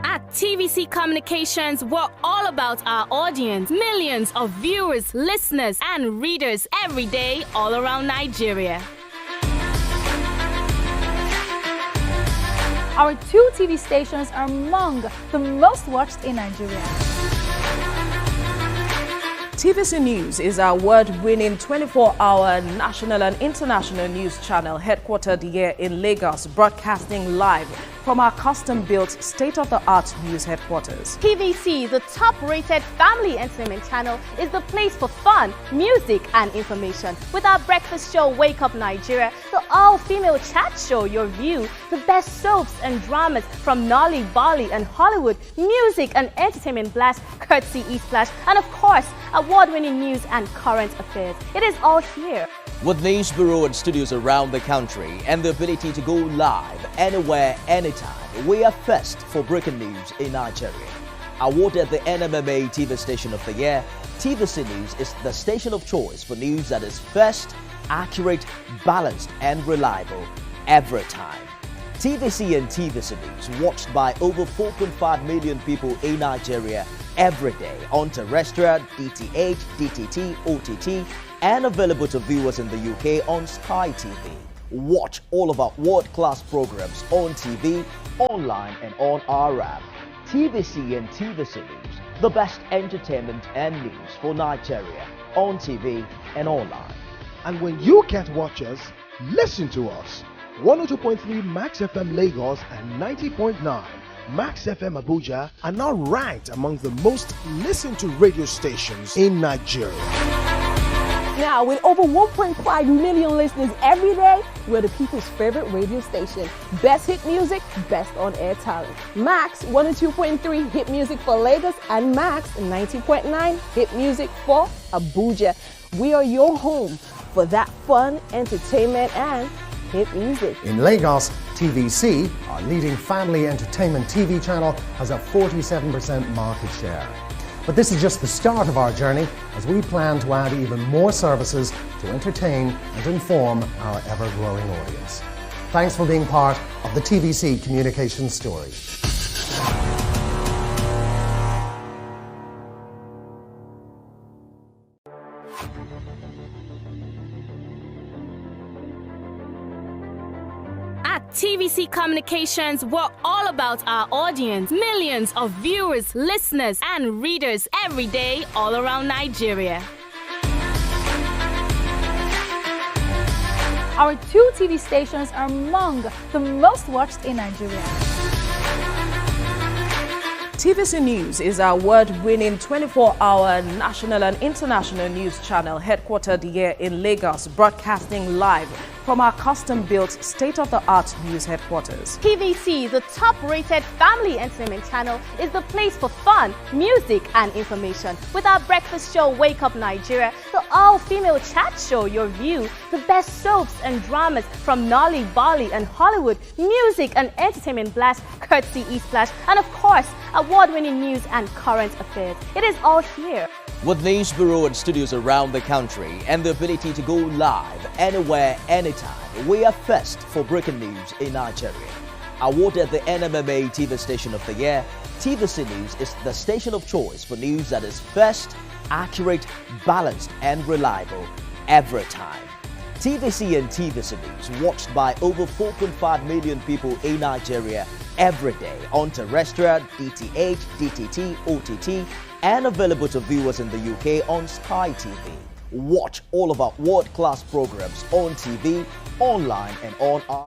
At TVC Communications, we're all about our audience. Millions of viewers, listeners, and readers every day all around Nigeria. Our 2 TV stations are among the most watched in Nigeria. TVC News is our award-winning 24-hour national and international news channel headquartered here in Lagos, broadcasting live from our custom-built state-of-the-art news headquarters. TVC, the top-rated family entertainment channel, is the place for fun, music, and information. With our breakfast show, Wake Up Nigeria, the all-female chat show, Your View, the best soaps and dramas from Nolly, Bali, and Hollywood, music and entertainment blast, courtesy E-Splash, and of course, award-winning news and current affairs. It is all here. With news bureau and studios around the country and the ability to go live anywhere, anytime, we are first for breaking news in Nigeria. Awarded the NMMA TV Station of the Year, TVC News is the station of choice for news that is first, accurate, balanced, and reliable every time. TVC and TVC News watched by over 4.5 million people in Nigeria every day on terrestrial, DTH, DTT, OTT, and available to viewers in the UK on Sky TV. Watch all of our world-class programs on TV, online, and on our app. TVC and TVC News, the best entertainment and news for Nigeria on TV and online. And when you can't watch us, listen to us. 102.3 Max FM Lagos and 90.9 Max FM Abuja are now ranked among the most listened to radio stations in Nigeria. Now, with over 1.5 million listeners every day, we're the people's favorite radio station. Best hit music, best on-air talent. Max 102.3 hit music for Lagos and Max 90.9 hit music for Abuja. We are your home for that fun, entertainment, and hit music. In Lagos, TVC, our leading family entertainment TV channel, has a 47% market share. But this is just the start of our journey, as we plan to add even more services to entertain and inform our ever-growing audience. Thanks for being part of the TVC communication story. TVC Communications, we're all about our audience. Millions of viewers, listeners, and readers every day all around Nigeria. Our 2 TV stations are among the most watched in Nigeria. TVC News is our award-winning 24-hour national and international news channel headquartered here in Lagos, broadcasting live from our custom-built state-of-the-art news headquarters. TVC, the top-rated family entertainment channel, is the place for fun, music, and information. With our breakfast show, Wake Up Nigeria, the all-female chat show, Your View, the best soaps and dramas from Nolly, Bolly, and Hollywood, music and entertainment blast, courtesy E-Splash, and of course, award-winning news and current affairs. It is all here. With news bureau and studios around the country and the ability to go live anywhere, anytime, we are first for breaking news in Nigeria. Awarded the NMMA TV Station of the Year, TVC News is the station of choice for news that is first, accurate, balanced, and reliable every time. TVC and TVC News watched by over 4.5 million people in Nigeria every day on terrestrial, DTH, DTT, OTT, and available to viewers in the UK on Sky TV. Watch all of our world-class programs on TV, online, and on our...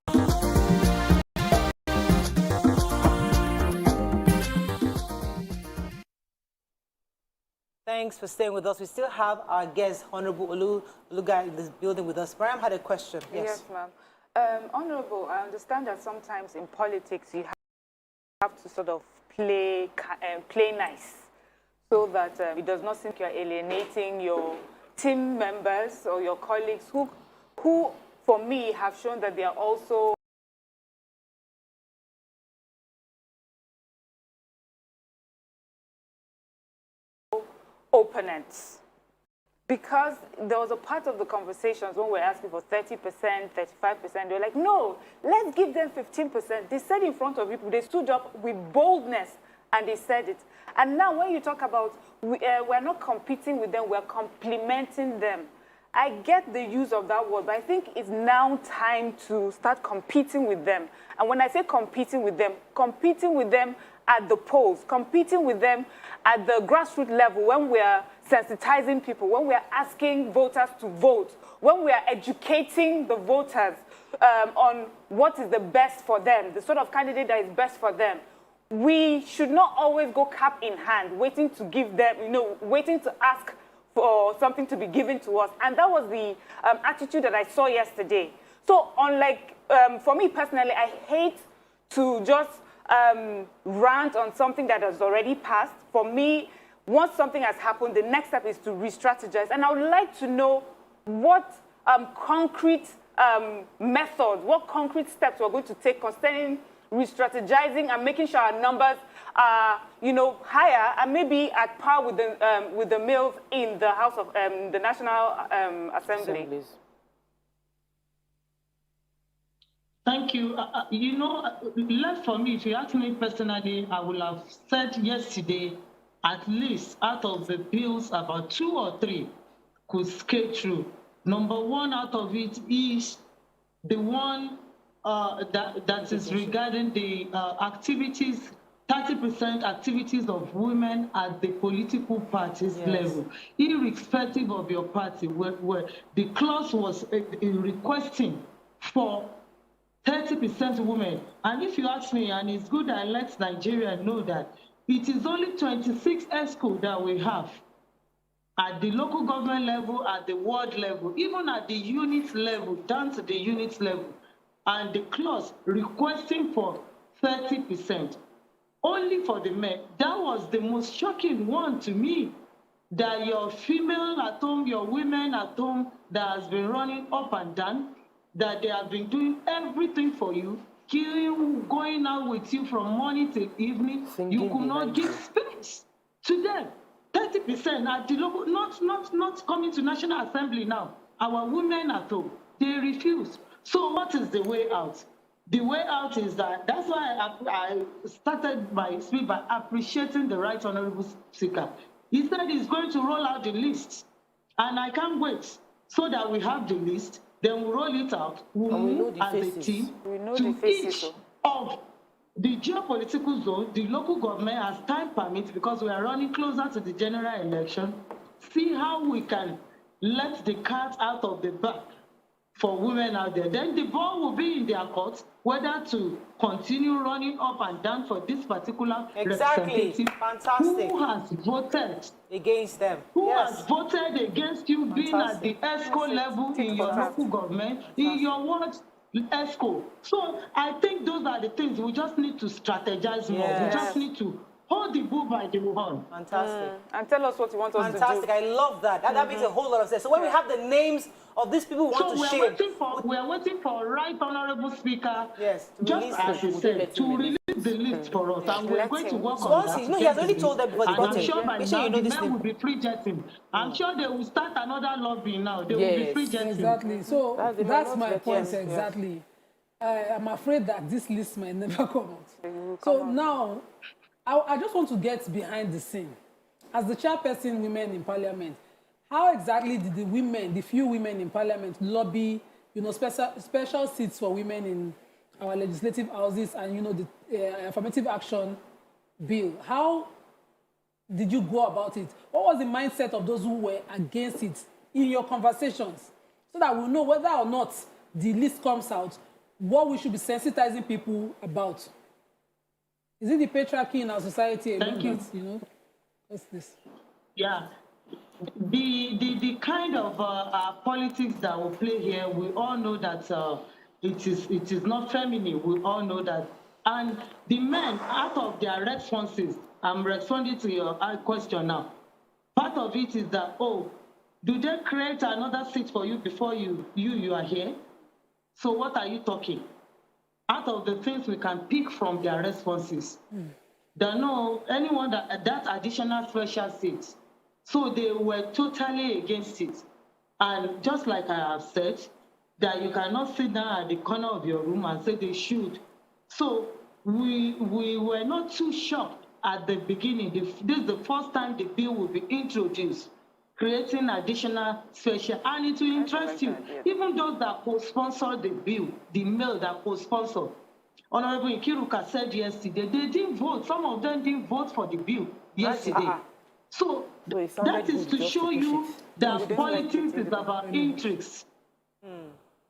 Thanks for staying with us. We still have our guest, Honorable Oluga, in this building with us. Mariam had a question. Yes, ma'am. Honorable, I understand that sometimes in politics you have to sort of play nice, so that it does not seem you're alienating your team members or your colleagues who, for me, have shown that they are also opponents. Because there was a part of the conversations when we were asking for 30%, 35%, they were like, no, let's give them 15%. They said in front of people, they stood up with boldness and they said it. And now when you talk about we're not competing with them, we're complementing them. I get the use of that word, but I think it's now time to start competing with them. And when I say competing with them at the polls, competing with them at the grassroots level, when we're sensitizing people, when we're asking voters to vote, when we're educating the voters on what is the best for them, the sort of candidate that is best for them. We should not always go cap in hand, waiting to give them, waiting to ask for something to be given to us. And that was the attitude that I saw yesterday. So unlike, for me personally, I hate to just rant on something that has already passed. For me, once something has happened, the next step is to re-strategize. And I would like to know what concrete methods, what concrete steps we're going to take concerning re-strategizing and making sure our numbers are, higher and maybe at par with the males in the House of the National Assembly. Thank you. Left for me, if you ask me personally, I would have said yesterday, at least out of the bills, about 2 or 3 could scale through. Number 1 out of it is the one that is regarding the activities, 30% activities of women at the political parties level, irrespective of your party, where the clause was in requesting for 30% women. And if you ask me, and it's good I let Nigeria know that it is only 26 ESCO that we have at the local government level, at the ward level, even at the unit level, down to the unit level, and the clause requesting for 30%, only for the men. That was the most shocking one to me, that your female at home, your women at home that has been running up and down, that they have been doing everything for you, queuing, going out with you from morning till evening, you could not give space to them. 30% at the local, not coming to National Assembly now. Our women at home, they refuse. So what is the way out? The way out is that's why I started my speech by appreciating the Right Honorable Speaker. He said he's going to roll out the list, and I can't wait so that we have the list. Then we'll roll it out. We'll move as a team to each of the geopolitical zone, the local government, as time permits, because we are running closer to the general election, see how we can let the cat out of the bag for women out there. Then the ball will be in their court whether to continue running up and down for this particular representative. Fantastic. Who has voted against them? Who has voted against you being at the ESCO level in your local government, in your ward ESCO? So I think those are the things we just need to strategize more. We just need to hold the bull by the horn. Fantastic. And tell us what you want us to do. Fantastic. I love that. That makes a whole lot of sense. So when we have the names of these people who want to share. We are waiting for Right Honorable Speaker, to just as he said, to release the list for us. And we're going to work on that. No, he has already told them before they got I'm sure it. by Make sure now you know the this men name. will be free jetting. I'm sure they will start another lobby now. They will be free jetting. Exactly. So that's my point exactly. I'm afraid that this list might never come out. So now, I just want to get behind the scene. As the chairperson women in parliament, how exactly did the women, the few women in parliament, lobby, special seats for women in our legislative houses and, the affirmative action bill? How did you go about it? What was the mindset of those who were against it in your conversations? So that we'll know whether or not the list comes out, what we should be sensitizing people about. Is it the patriarchy in our society? Thank you. What's this? Yeah. The kind of politics that we play here, we all know that it is not feminine. We all know that. And the men, out of their responses, I'm responding to your question now. Part of it is that, do they create another seat for you before you are here? So what are you talking? Out of the things we can pick from their responses, they know anyone that additional special seats. So they were totally against it. And just like I have said, that you cannot sit down at the corner of your room and say they should. So we were not too shocked at the beginning. This is the first time the bill will be introduced, creating additional special. And it will interest you. Even those that co-sponsored the bill, the male that co-sponsored, Honorable Nkiruka said yesterday, they didn't vote. Some of them didn't vote for the bill yesterday. So that is to show you that politics is about intrigues.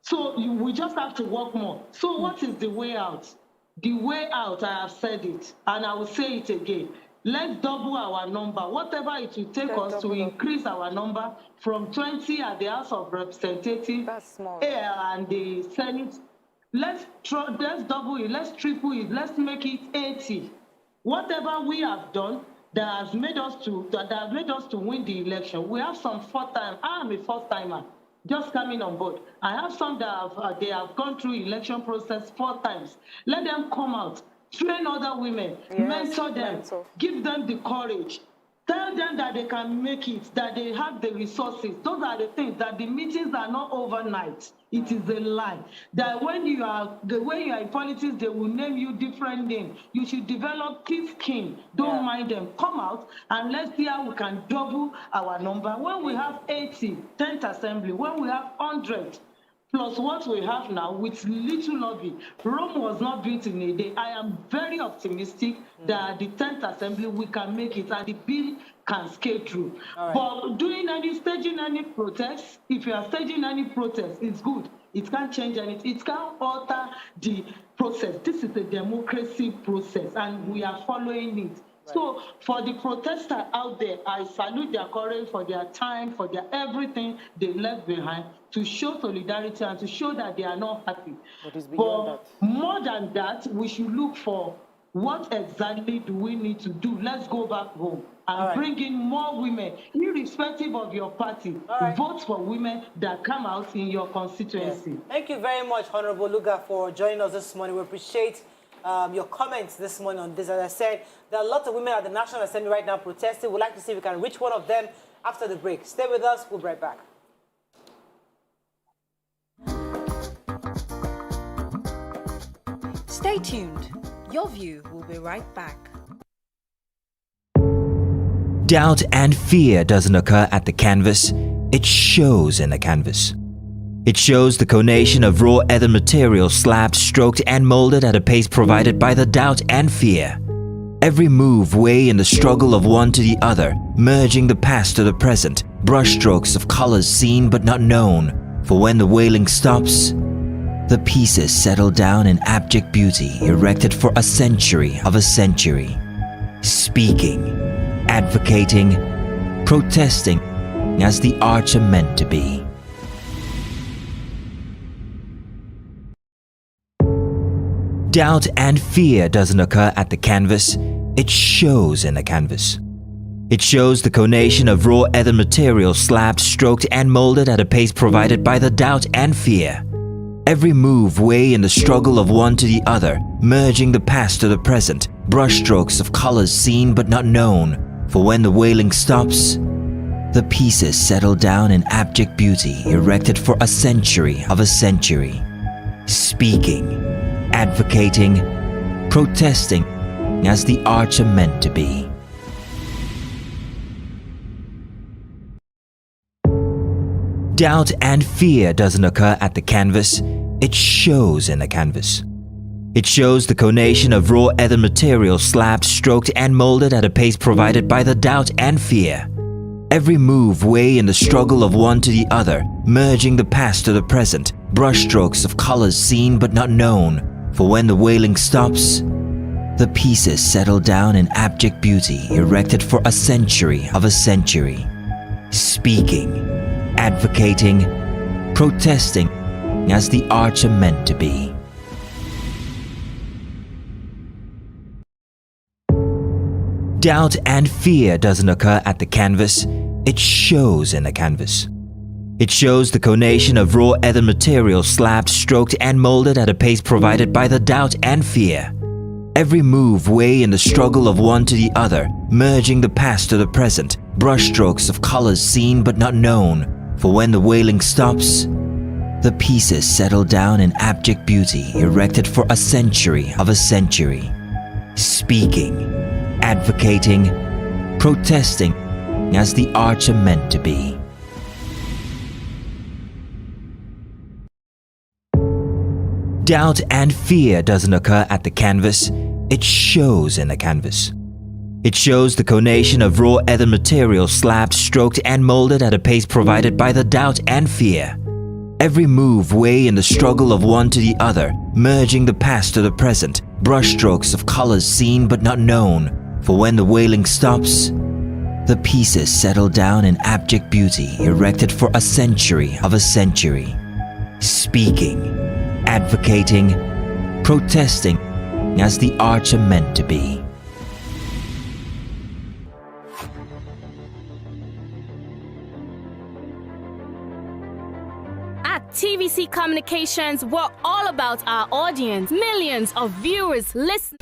So we just have to work more. So what is the way out? The way out, I have said it, and I will say it again. Let's double our number. Whatever it will take us to increase our number from 20 at the House of Representatives and the Senate. Let's double it. Let's triple it. Let's make it 80. Whatever we have done that has made us to win the election. We have some fourth-time. I am a first-timer, just coming on board. I have some that they have gone through election process 4 times. Let them come out. Train other women, mentor them, give them the courage. Tell them that they can make it, that they have the resources. Those are the things, that the meetings are not overnight. It is a lie. That when you are in politics, they will name you different names. You should develop thick skin. Don't mind them. Come out and let's see how we can double our number. When we have 80, 10th assembly, when we have 100, plus what we have now with little lobby. Rome was not built in a day. I am very optimistic that the 10th assembly, we can make it and the bill can scale through. But staging any protest, if you are staging any protest, it's good. It can't change anything. It can't alter the process. This is a democracy process and we are following it. So for the protesters out there, I salute their courage, for their time, for their everything they left behind to show solidarity and to show that they are not happy. But more than that, we should look for what exactly do we need to do. Let's go back home and bring in more women, irrespective of your party. Vote for women that come out in your constituency. Thank you very much, Honorable Luga, for joining us this morning. We appreciate your comments this morning on this. As I said, there are lots of women at the National Assembly right now protesting. We'd like to see if we can reach one of them after the break. Stay with us. We'll be right back. Stay tuned. Your View will be right back. Doubt and fear doesn't occur at the canvas, it shows in the canvas. It shows the conation of raw ether material slabbed, stroked, and molded at a pace provided by the doubt and fear. Every move weigh in the struggle of one to the other, merging the past to the present, brushstrokes of colors seen but not known. For when the wailing stops, the pieces settle down in abject beauty, erected for a century of a century. Speaking, advocating, protesting as the arts are meant to be. Doubt and fear doesn't occur at the canvas, it shows in the canvas. It shows the conation of raw ether material slabbed, stroked, and molded at a pace provided by the doubt and fear. Every move weigh in the struggle of one to the other, merging the past to the present, brushstrokes of colors seen but not known. For when the wailing stops, the pieces settle down in abject beauty, erected for a century of a century. Speaking, advocating, protesting as the arts are meant to be. Doubt and fear doesn't occur at the canvas, it shows in the canvas. It shows the conation of raw ether material slabbed, stroked, and molded at a pace provided by the doubt and fear. Every move weigh in the struggle of one to the other, merging the past to the present, brushstrokes of colors seen but not known. For when the wailing stops, the pieces settle down in abject beauty, erected for a century of a century. Speaking, advocating, protesting as the arts are meant to be. Doubt and fear doesn't occur at the canvas, it shows in the canvas. It shows the conation of raw ether material slabbed, stroked, and molded at a pace provided by the doubt and fear. Every move weigh in the struggle of one to the other, merging the past to the present, brushstrokes of colors seen but not known. For when the wailing stops, the pieces settle down in abject beauty, erected for a century of a century. Speaking, advocating, protesting as the arts are meant to be. Doubt and fear doesn't occur at the canvas, it shows in the canvas. It shows the conation of raw ether material slabbed, stroked, and molded at a pace provided by the doubt and fear. Every move weigh in the struggle of one to the other, merging the past to the present, brushstrokes of colors seen but not known. For when the wailing stops, the pieces settle down in abject beauty, erected for a century of a century. Speaking, advocating, protesting as the arts are meant to be. At TVC Communications, we're all about our audience. Millions of viewers listen.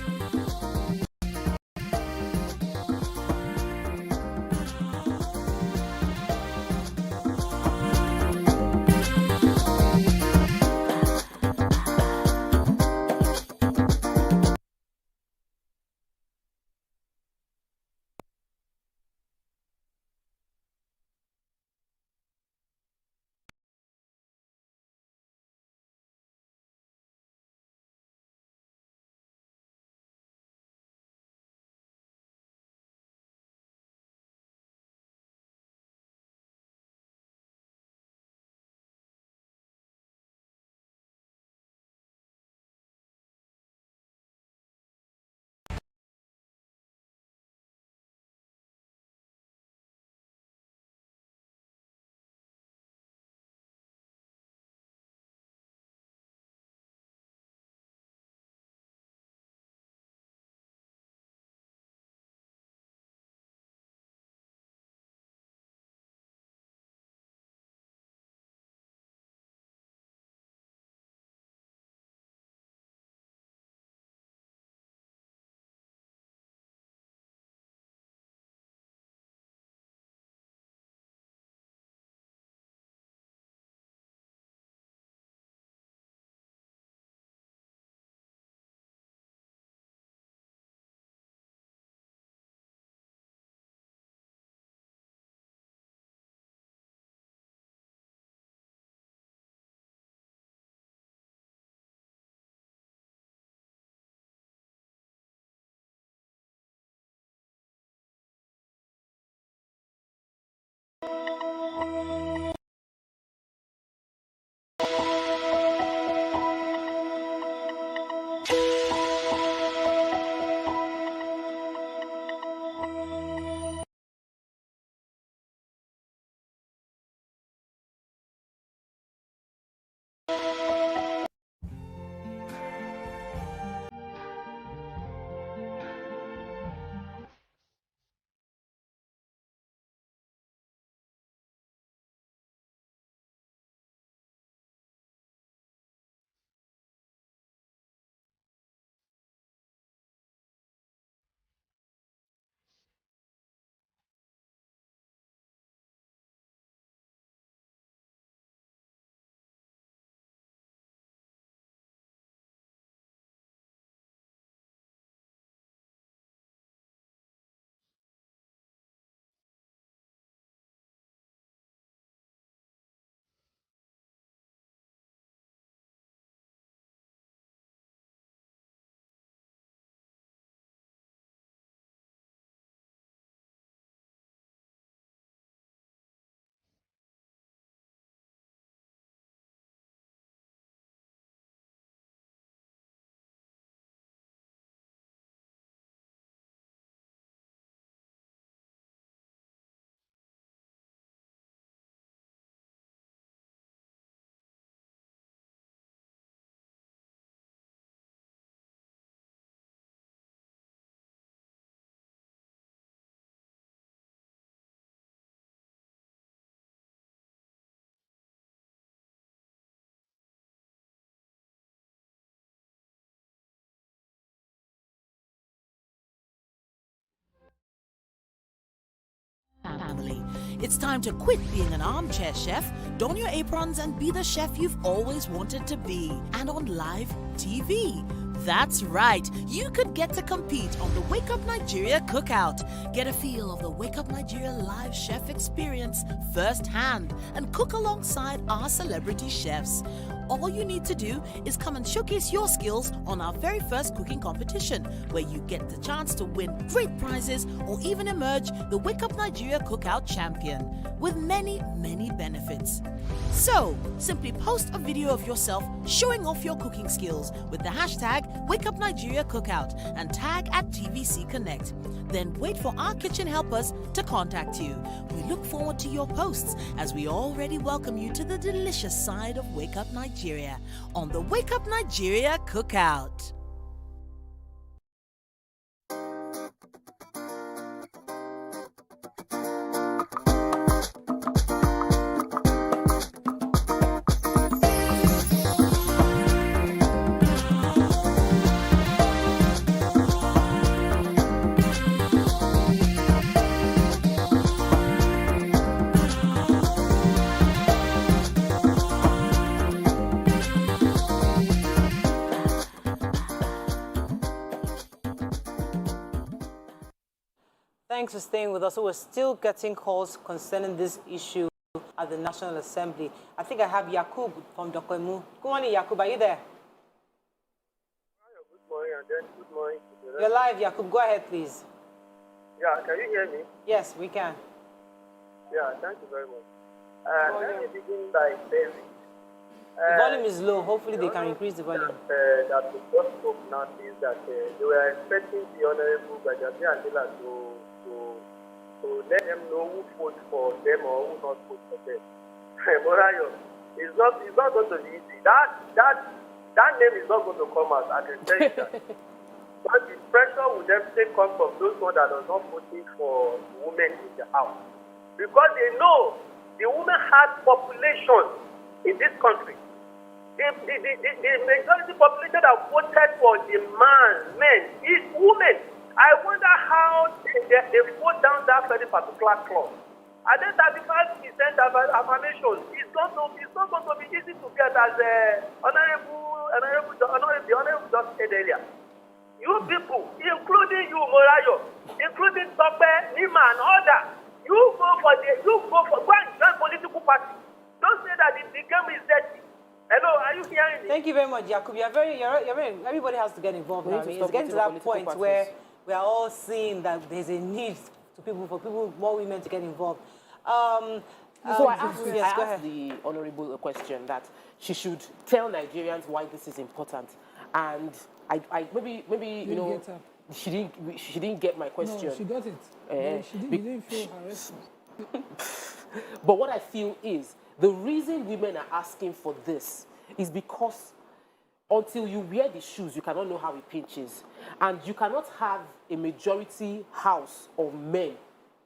family. It's time to quit being an armchair chef, don your aprons and be the chef you've always wanted to be. And on live TV. That's right, you could get to compete on the Wake Up Nigeria Cookout. Get a feel of the Wake Up Nigeria live chef experience firsthand and cook alongside our celebrity chefs. All you need to do is come and showcase your skills on our very first cooking competition, where you get the chance to win great prizes or even emerge the Wake Up Nigeria Cookout champion, with many, many benefits. So, simply post a video of yourself showing off your cooking skills with the hashtag Wake Up Nigeria Cookout and tag at TVC Connect. Then wait for our kitchen helpers to contact you. We look forward to your posts as we already welcome you to the delicious side of Wake Up Nigeria on the Wake Up Nigeria Cookout. Thanks for staying with us. So we're still getting calls concerning this issue at the National Assembly. I think I have Yakub from Dokwemu. Good morning, Yakub. Are you there? Good morning, and then good morning. You're live, Yakub. Go ahead, please. Yeah, can you hear me? Yes, we can. Yeah, thank you very much. Let me begin by saying the volume is low. Hopefully they can increase the volume. That the first spoke now is that they were expecting the Honorable Bajabi and Dila to let them know who vote for them or who not vote for them. Morayo, it's not going to be easy. That name is not going to come out, I can tell you that. But the pressure will definitely come from those ones that are not voting for women in the house. Because they know the women hard population in this country. The majority population that voted for the men is women. I wonder how they vote down that very particular clause. And then 35% affirmation is not going to be easy to get as the honorable just said earlier. You people, including you, Morayo, including Tope, Nima, and others, go and join political party. Don't say that the game is dirty. Hello, are you hearing me? Thank you very much, Yakub. You're very, everybody has to get involved now. I mean, it's getting to that point where we are all seeing that there's a need for more women to get involved. So I asked the Honorable a question that she should tell Nigerians why this is important, and I maybe you know she didn't get my question. No, she got it. She didn't feel her response. But what I feel is the reason women are asking for this is because until you wear the shoes, you cannot know how it pinches. And you cannot have a majority house of men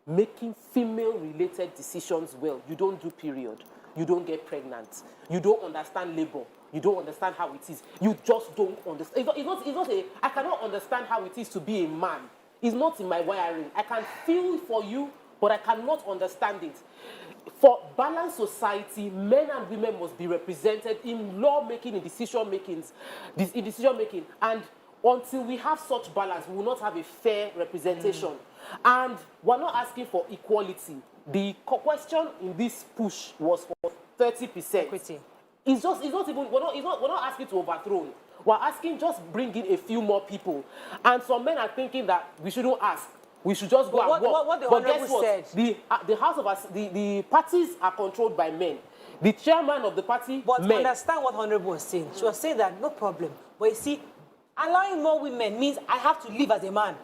making female-related decisions well. You don't do period. You don't get pregnant. You don't understand labor. You don't understand how it is. You just don't understand. I cannot understand how it is to be a man. It's not in my wiring. I can feel for you, but I cannot understand it. For balanced society, men and women must be represented in law-making, in decision-making. And until we have such balance, we will not have a fair representation. And we're not asking for equality. The question in this push was for 30%. Equity. We're not asking to overthrow. We're asking just bring in a few more people. And some men are thinking that we shouldn't ask. We should just go and work. What the but guess what? said? The House of the parties are controlled by men. The chairman of the party, but men. Understand what Honorable was saying. She was saying that no problem. But you see, allowing more women means I have to live as a man.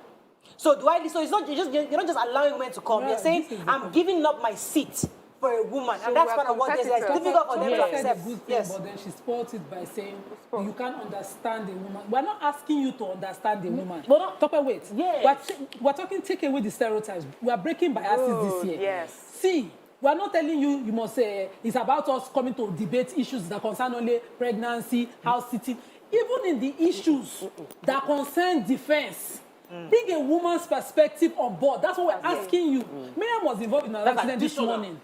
So So it's not you're not just allowing women to come. Yeah, you're saying I'm giving up my seat for a woman, So and that's kind of what it's difficult for them to accept. Yes. But then she spoiled it by saying you can't understand a woman. We're not asking you to understand a woman. Wait. Yes. We're talking take away the stereotypes. We are breaking biases this year. Yes. See, we are not telling you must say it's about us coming to debate issues that concern only pregnancy, house sitting. Even in the issues that concern defense, Bring a woman's perspective on board. That's what we're asking you. Miriam was involved in an accident this morning.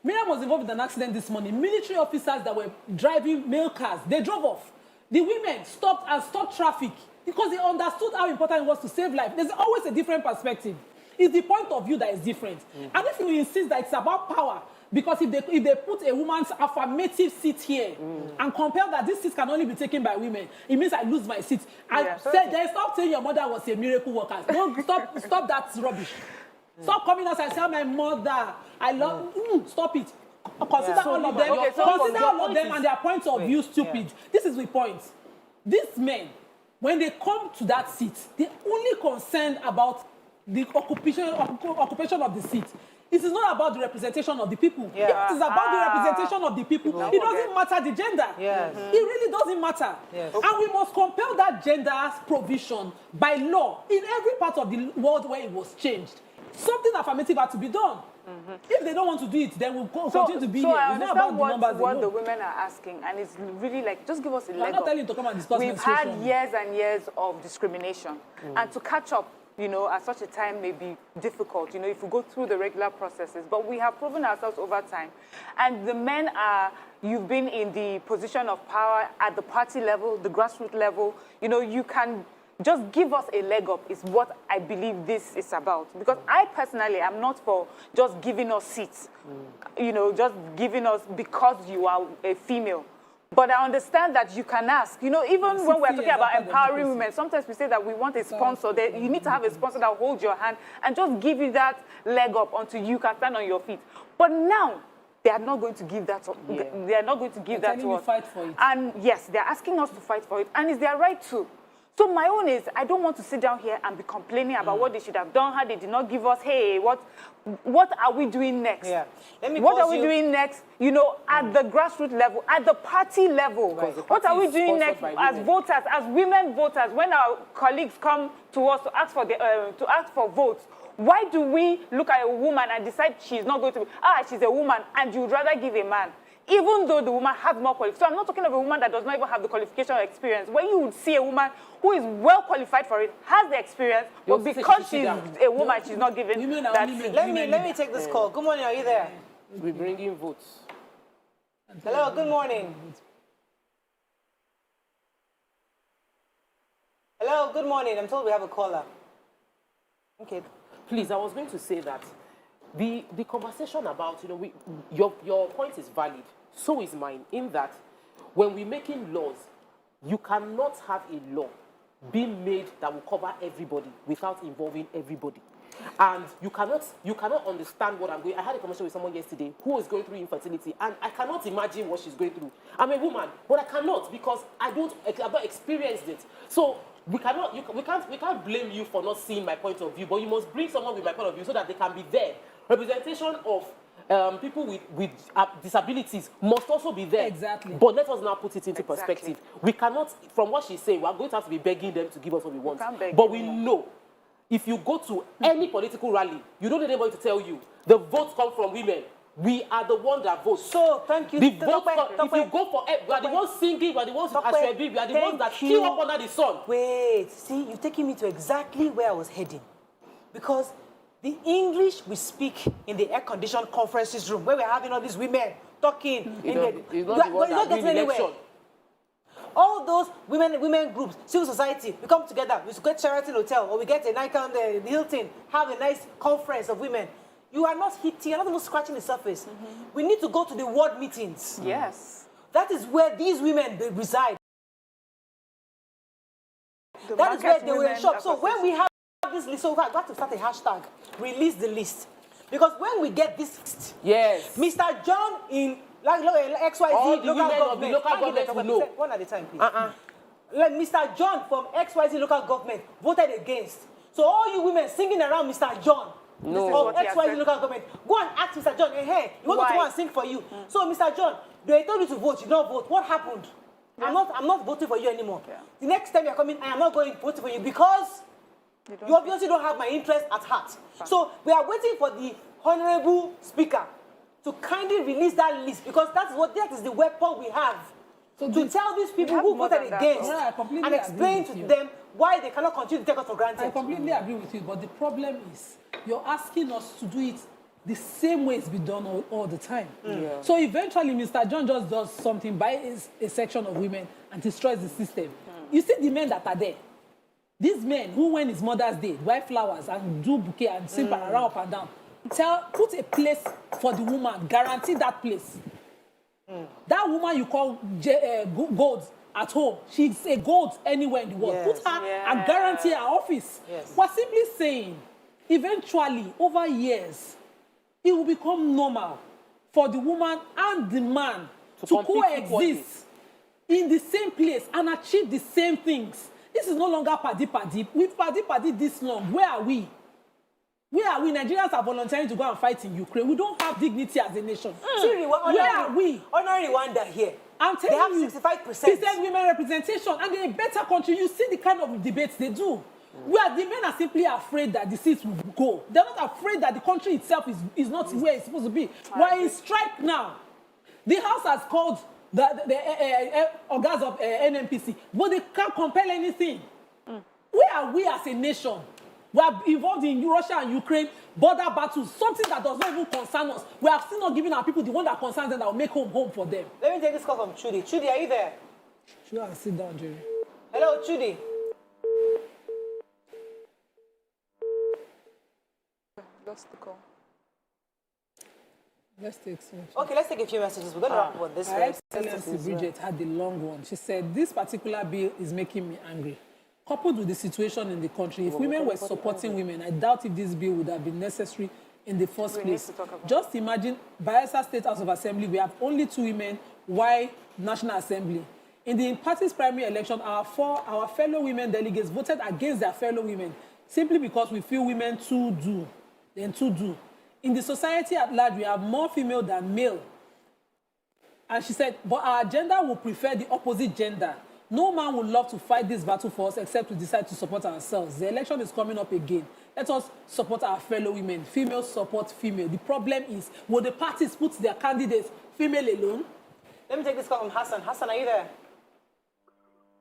Miriam was involved in an accident this morning. Military officers that were driving mail cars, they drove off. The women stopped and stopped traffic because they understood how important it was to save life. There's always a different perspective. It's the point of view that is different. And if you insist that it's about power, because if they put a woman's affirmative seat here and compel that this seat can only be taken by women, it means I lose my seat. Stop saying your mother was a miracle worker. Don't stop that rubbish. Stop coming out and say my mother. I love. Stop it. Consider all of them. Consider all of them and their points of view stupid. This is the point. These men, when they come to that seat, they're only concerned about the occupation of the seat. It is not about the representation of the people. Yeah. It is about the representation of the people. It doesn't matter the gender. Yes. It really doesn't matter. Yes. And we must compel that gender provision by law in every part of the world where it was changed. Something affirmative had to be done. If they don't want to do it, then we'll continue to be here. I it's not about the numbers what the women are asking, and it's really like, just give us a leg up. I'm not telling you to come and discuss We've had years and years of discrimination, and to catch up, at such a time may be difficult, if we go through the regular processes. But we have proven ourselves over time. And the men you've been in the position of power at the party level, the grassroots level. You can just give us a leg up is what I believe this is about. Because I personally am not for just giving us seats, just giving us because you are a female. But I understand that you can ask. Even when we're talking about empowering women, sometimes we say that we want a sponsor. You need to have a sponsor that holds your hand and just give you that leg up until you can stand on your feet. But now, they are not going to give that. They are not going to give that to us. Fight for it. And yes, they're asking us to fight for it, and it's their right to. So my own is, I don't want to sit down here and be complaining about what they should have done, how they did not give us, hey, what are we doing next? Yeah. What are we doing next, at the grassroots level, at the party level? What are we doing next as voters, as women voters, when our colleagues come to us to ask for votes? Why do we look at a woman and decide she's not going to be, she's a woman, and you'd rather give a man? Even though the woman has more qualification. So I'm not talking of a woman that does not even have the qualification or experience. Where you would see a woman who is well qualified for it, has the experience, but because she's a woman, she's not given that seat. Let me take this call. Good morning, are you there? We're bringing votes. Hello, good morning. Hello, good morning. I'm told we have a caller. Okay. Please, I was going to say that the conversation about, your point is valid. So is mine, in that when we're making laws, you cannot have a law being made that will cover everybody without involving everybody. And you cannot understand what I'm going. I had a conversation with someone yesterday who was going through infertility, and I cannot imagine what she's going through. I'm a woman, but I cannot, because I've not experienced it. So we can't blame you for not seeing my point of view, but you must bring someone with my point of view so that they can be there. Representation of people with disabilities must also be there. Exactly. But let us now put it into perspective. We cannot, from what she's saying, we're going to have to be begging them to give us what we want. But we know, if you go to any political rally, you don't need anybody to tell you, the votes come from women. We are the ones that vote. So, thank you. The vote if you go for, we are the ones singing, we are the ones with Ashwebi, we are the ones that queue up under the sun. Wait, see, you're taking me to exactly where I was heading. Because the English we speak in the air-conditioned conferences room, where we're having all these women talking, it's not the one that win election. All those women groups, civil society, we come together, we get Sheraton Hotel, or we get a Nikon, the Hilton, have a nice conference of women. You are not hitting, you're not even scratching the surface. We need to go to the ward meetings. Yes. That is where these women reside. That is where they will shop. So when we have this list, so we have to start a hashtag, release the list. Because when we get this list, yes, Mr. John in XYZ local government will know. One at a time, please. Like Mr. John from XYZ local government voted against. So all you women singing around Mr. John of XYZ local government, go and ask Mr. John, hey, you want me to go and sing for you? So Mr. John, they told you to vote, you don't vote. What happened? I'm not voting for you anymore. The next time you're coming, I am not going to vote for you because you obviously don't have my interest at heart. So we are waiting for the Honorable Speaker to kindly release that list, because that is the weapon we have So to tell these people who voted against and explain to them why they cannot continue to take us for granted. I completely agree with you, but the problem is you're asking us to do it the same way it's been done all the time. Yeah. So eventually, Mr. John just does something, buys a section of women and destroys the system. You see the men that are there. These men who, when it's Mother's Day, buy flowers and do bouquet and simper around up and down, put a place for the woman, guarantee that place. That woman you call gold at home, she's a gold anywhere in the world. Put her and guarantee her office. We're simply saying, eventually, over years, it will become normal for the woman and the man to coexist in the same place and achieve the same things. This is no longer paddy. We've paddy this long. Where are we? Where are we? Nigerians are volunteering to go and fight in Ukraine. We don't have dignity as a nation. Where are we? Honoring Rwanda here. I'm telling you, 65% women representation, and they're a better country. You see the kind of debates they do. Where the men are simply afraid that the seats will go. They're not afraid that the country itself is not where it's supposed to be. We're in strike now. The House has called the organs of NNPC, but they can't compel anything. Where are we as a nation? We are involved in Russia and Ukraine border battles, something that does not even concern us. We are still not giving our people the one that concerns them, that will make home for them. Let me take this call from Chudi. Chudi, are you there? Sure, sit down, Jerry. Hello, Chudi. Lost the call. Let's take some. Okay, let's take a few messages. We're going to wrap up on this one. Excellency Bridget had the long one. She said, this particular bill is making me angry. Coupled with the situation in the country, if women were supporting women, I doubt if this bill would have been necessary in the first place. Just imagine, Bayelsa State House of Assembly, we have only 2 women, why National Assembly? In the party's primary election, our fellow women delegates voted against their fellow women simply because we feel women too do. In the society at large, we have more female than male. And she said, but our gender will prefer the opposite gender. No man would love to fight this battle for us except to decide to support ourselves. The election is coming up again. Let us support our fellow women. Female support female. The problem is, will the parties put their candidates female alone? Let me take this call from Hassan. Hassan, are you there?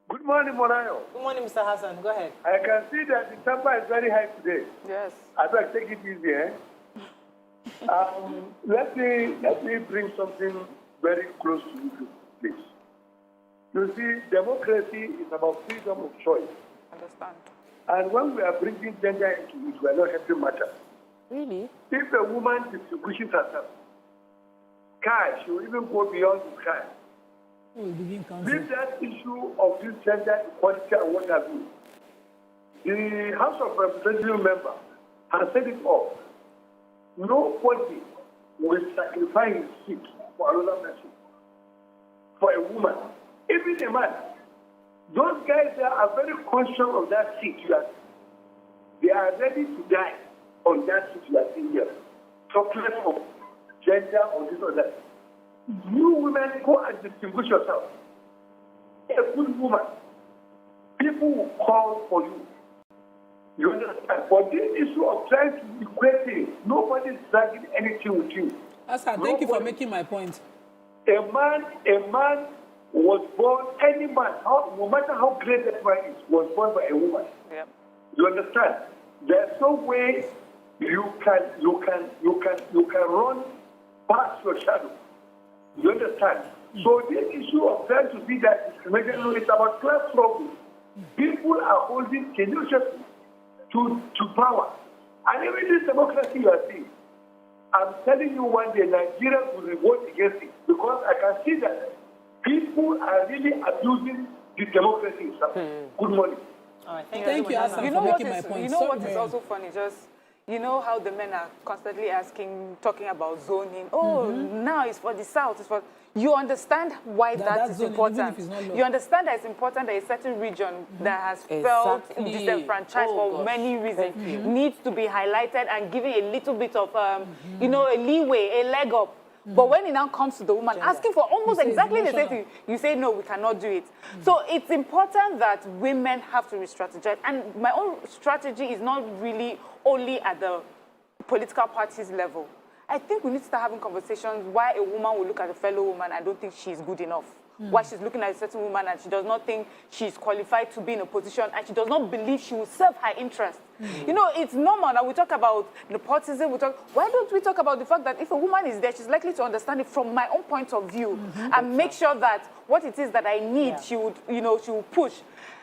Good morning, Morayo. Good morning, Mr. Hassan. Go ahead. I can see that the temper is very high today. Yes. I better take it easy, eh? Let me bring something very close to you, please. You see, democracy is about freedom of choice. Understand. And when we are bringing gender into it, we are not helping matters. Really? If a woman distinguishes herself, she will even go beyond the sky. Leave that issue of this gender equality and what have you. The House of Representatives member has said it all. Nobody will sacrifice his seat for another person, for a woman, even a man. Those guys there are very conscious of that seat. They are ready to die on that seat you are seeing here. Talking of gender or this or that. You women, go and distinguish yourself. A good woman. People will call for you. You understand? But this issue of trying to equate things, nobody is dragging anything with you. Asa, thank you for making my point. A man was born, any man, no matter how great that man is, was born by a woman. Yep. You understand? There's no way you can run past your shadow. You understand? So this issue of trying to see that discrimination is about class struggle. People are holding tenaciously to power. And even this democracy you are seeing, I'm telling you one day Nigerians will revolt against it because I can see that people are really abusing the democracy itself. Good morning. All right, thank you, Hassan, for making my point. You know what is also funny? You know how the men are constantly talking about zoning. Oh, now it's for the South. It's for. You understand why that is important. You understand that it's important that a certain region that has felt disenfranchised for many reasons needs to be highlighted and given a little bit of, a leeway, a leg up. But when it now comes to the woman asking for almost exactly the same thing, you say, no, we cannot do it. So it's important that women have to re-strategize. And my own strategy is not really only at the political parties level. I think we need to start having conversations why a woman will look at a fellow woman and don't think she's good enough. why she's looking at a certain woman and she does not think she's qualified to be in a position and she does not believe she will serve her interest. You know, it's normal that we talk about nepotism. Why don't we talk about the fact that if a woman is there, she's likely to understand it from my own point of view and make sure that what it is that I need, she would, you know, she will push.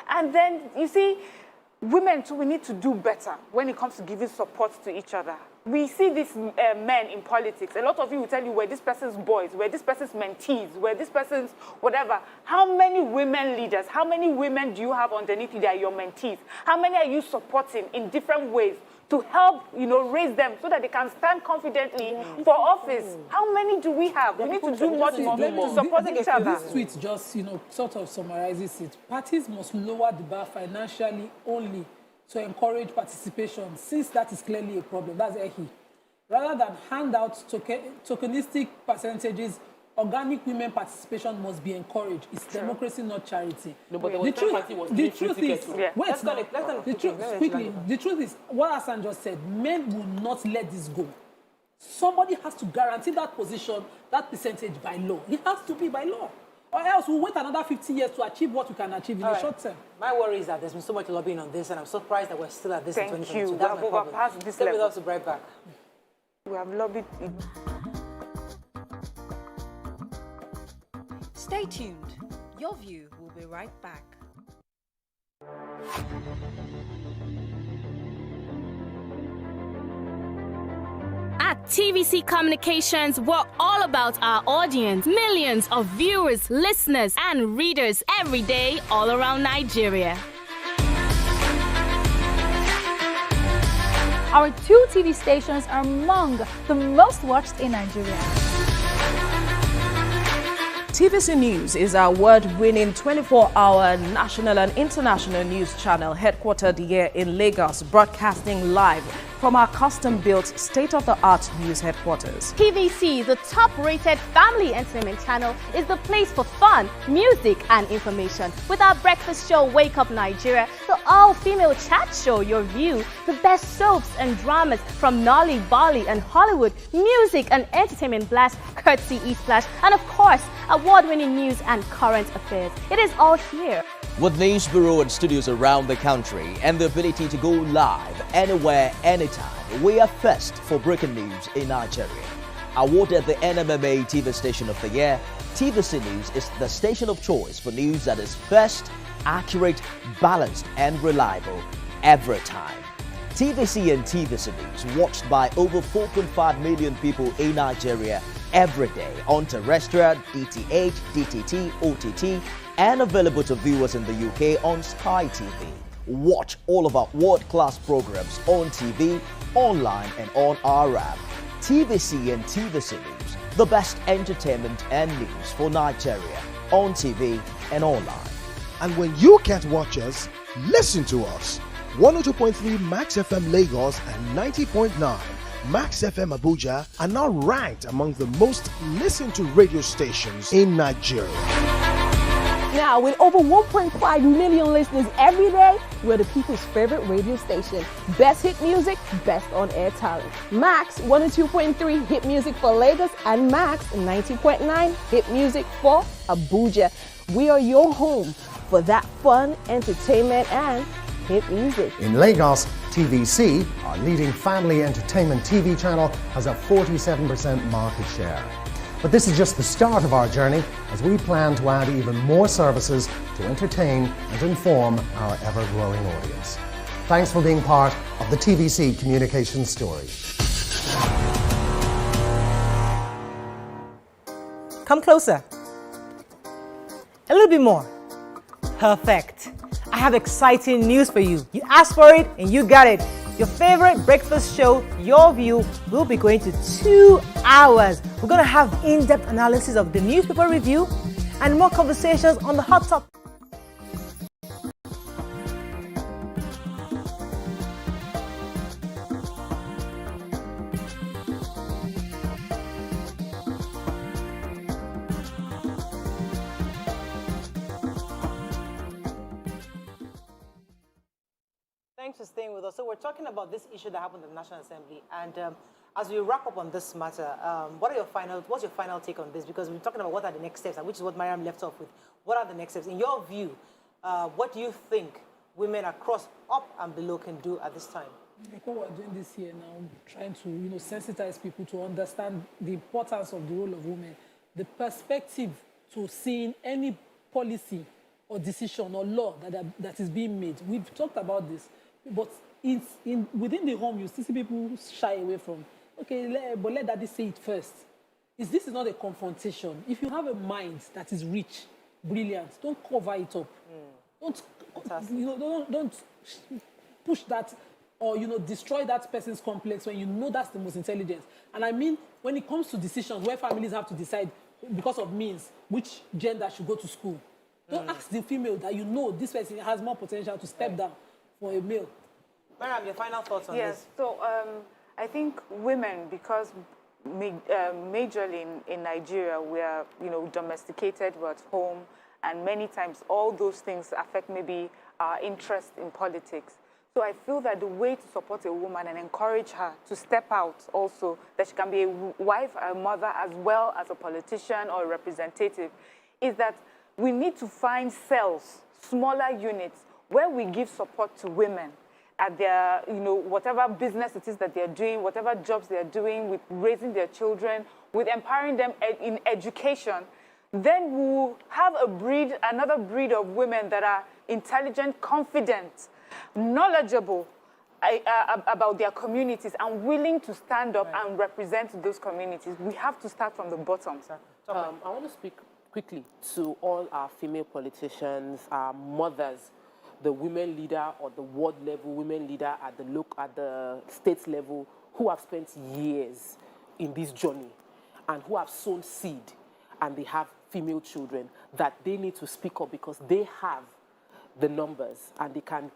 And then, you see, women too, we need to do better when it comes to giving support to each other. We see these men in politics. A lot of you will tell you we're this person's boys, we're this person's mentees, we're this person's whatever. How many women leaders, how many women do you have underneath you that are your mentees? How many are you supporting in different ways to help, you know, raise them so that they can stand confidently for office? How many do we have? We need to do much more to support each other. This tweet just, you know, sort of summarizes it. Parties must lower the bar financially only to encourage participation, since that is clearly a problem. That's EHI. Rather than hand out tokenistic percentages, organic women participation must be encouraged. It's democracy, not charity. No, but the truth is, the truth is, what Hassan just said, men will not let this go. Somebody has to guarantee that position, that percentage by law. It has to be by law. Or else we'll wait another 50 years to achieve what we can achieve in the short term. My worry is that there's been so much lobbying on this, and I'm surprised that we're still at this in 2022. We That's have my problem. overpassed this Stay with level. us to be right back. We have lobbied. Stay tuned. Your View will be right back. At TVC Communications, we're all about our audience. Millions of viewers, listeners, and readers every day all around Nigeria. Our 2 TV stations are among the most watched in Nigeria. TVC News is our award-winning 24-hour national and international news channel headquartered here in Lagos, broadcasting live from our custom-built state-of-the-art news headquarters. TVC, the top-rated family entertainment channel, is the place for fun, music, and information. With our breakfast show, Wake Up Nigeria, the all-female chat show, Your View, the best soaps and dramas from Nolly, Bolly, and Hollywood, music and entertainment blast, courtesy E-Splash, and of course, award-winning news and current affairs. It is all here. With news bureau and studios around the country and the ability to go live anywhere, anytime, we are first for breaking news in Nigeria. Awarded the NMMA TV Station of the Year, TVC News is the station of choice for news that is first, accurate, balanced, and reliable every time. TVC and TVC News watched by over 4.5 million people in Nigeria every day on terrestrial, DTH, DTT, OTT, and available to viewers in the UK on Sky TV. Watch all of our world-class programs on TV, online, and on our app. TVC and TVC News, the best entertainment and news for Nigeria on TV and online. And when you can't watch us, listen to us. 102.3 Max FM Lagos and 90.9 Max FM Abuja are now ranked among the most listened to radio stations in Nigeria. Now, with over 1.5 million listeners every day, we're the people's favorite radio station. Best hit music, best on-air talent. Max 102.3 hit music for Lagos and Max 90.9 hit music for Abuja. We are your home for that fun, entertainment, and hit music. In Lagos, TVC, our leading family entertainment TV channel, has a 47% market share. But this is just the start of our journey, as we plan to add even more services to entertain and inform our ever-growing audience. Thanks for being part of the TVC communication story. Come closer. A little bit more. Perfect. I have exciting news for you. You asked for it and you got it. Your favorite breakfast show, Your View, will be going to 2 hours. We're going to have in-depth analysis of the newspaper review and more conversations on the hot topic. Thanks for staying with us. So we're talking about this issue that happened at the National Assembly, and As we wrap up on this matter, what's your final take on this? Because we're talking about what are the next steps, and which is what Mariam left off with. What are the next steps? In your view, what do you think women across, up and below, can do at this time? Like what we're doing this year now, trying to sensitize people to understand the importance of the role of women, the perspective to seeing any policy or decision or law that is being made. We've talked about this, but within the home, you still see people shy away from, okay, but let daddy say it first. This is not a confrontation. If you have a mind that is rich, brilliant, don't cover it up. Don't push that or destroy that person's complex when you know that's the most intelligent. And I mean, when it comes to decisions where families have to decide because of means which gender should go to school, don't ask the female that this person has more potential to step down for a male. Mariam, your final thoughts on this? Yes, so I think women, because majorly in Nigeria, we are domesticated, we're at home, and many times all those things affect maybe our interest in politics. So I feel that the way to support a woman and encourage her to step out also, that she can be a wife, a mother, as well as a politician or a representative, is that we need to find cells, smaller units, where we give support to women at their, whatever business it is that they're doing, whatever jobs they're doing, with raising their children, with empowering them in education. Then we'll have another breed of women that are intelligent, confident, knowledgeable about their communities and willing to stand up and represent those communities. We have to start from the bottom. I want to speak quickly to all our female politicians, our mothers, the women leader or the ward level, women leader at the state level, who have spent years in this journey and who have sown seed and they have female children, that they need to speak up because they have the numbers and they can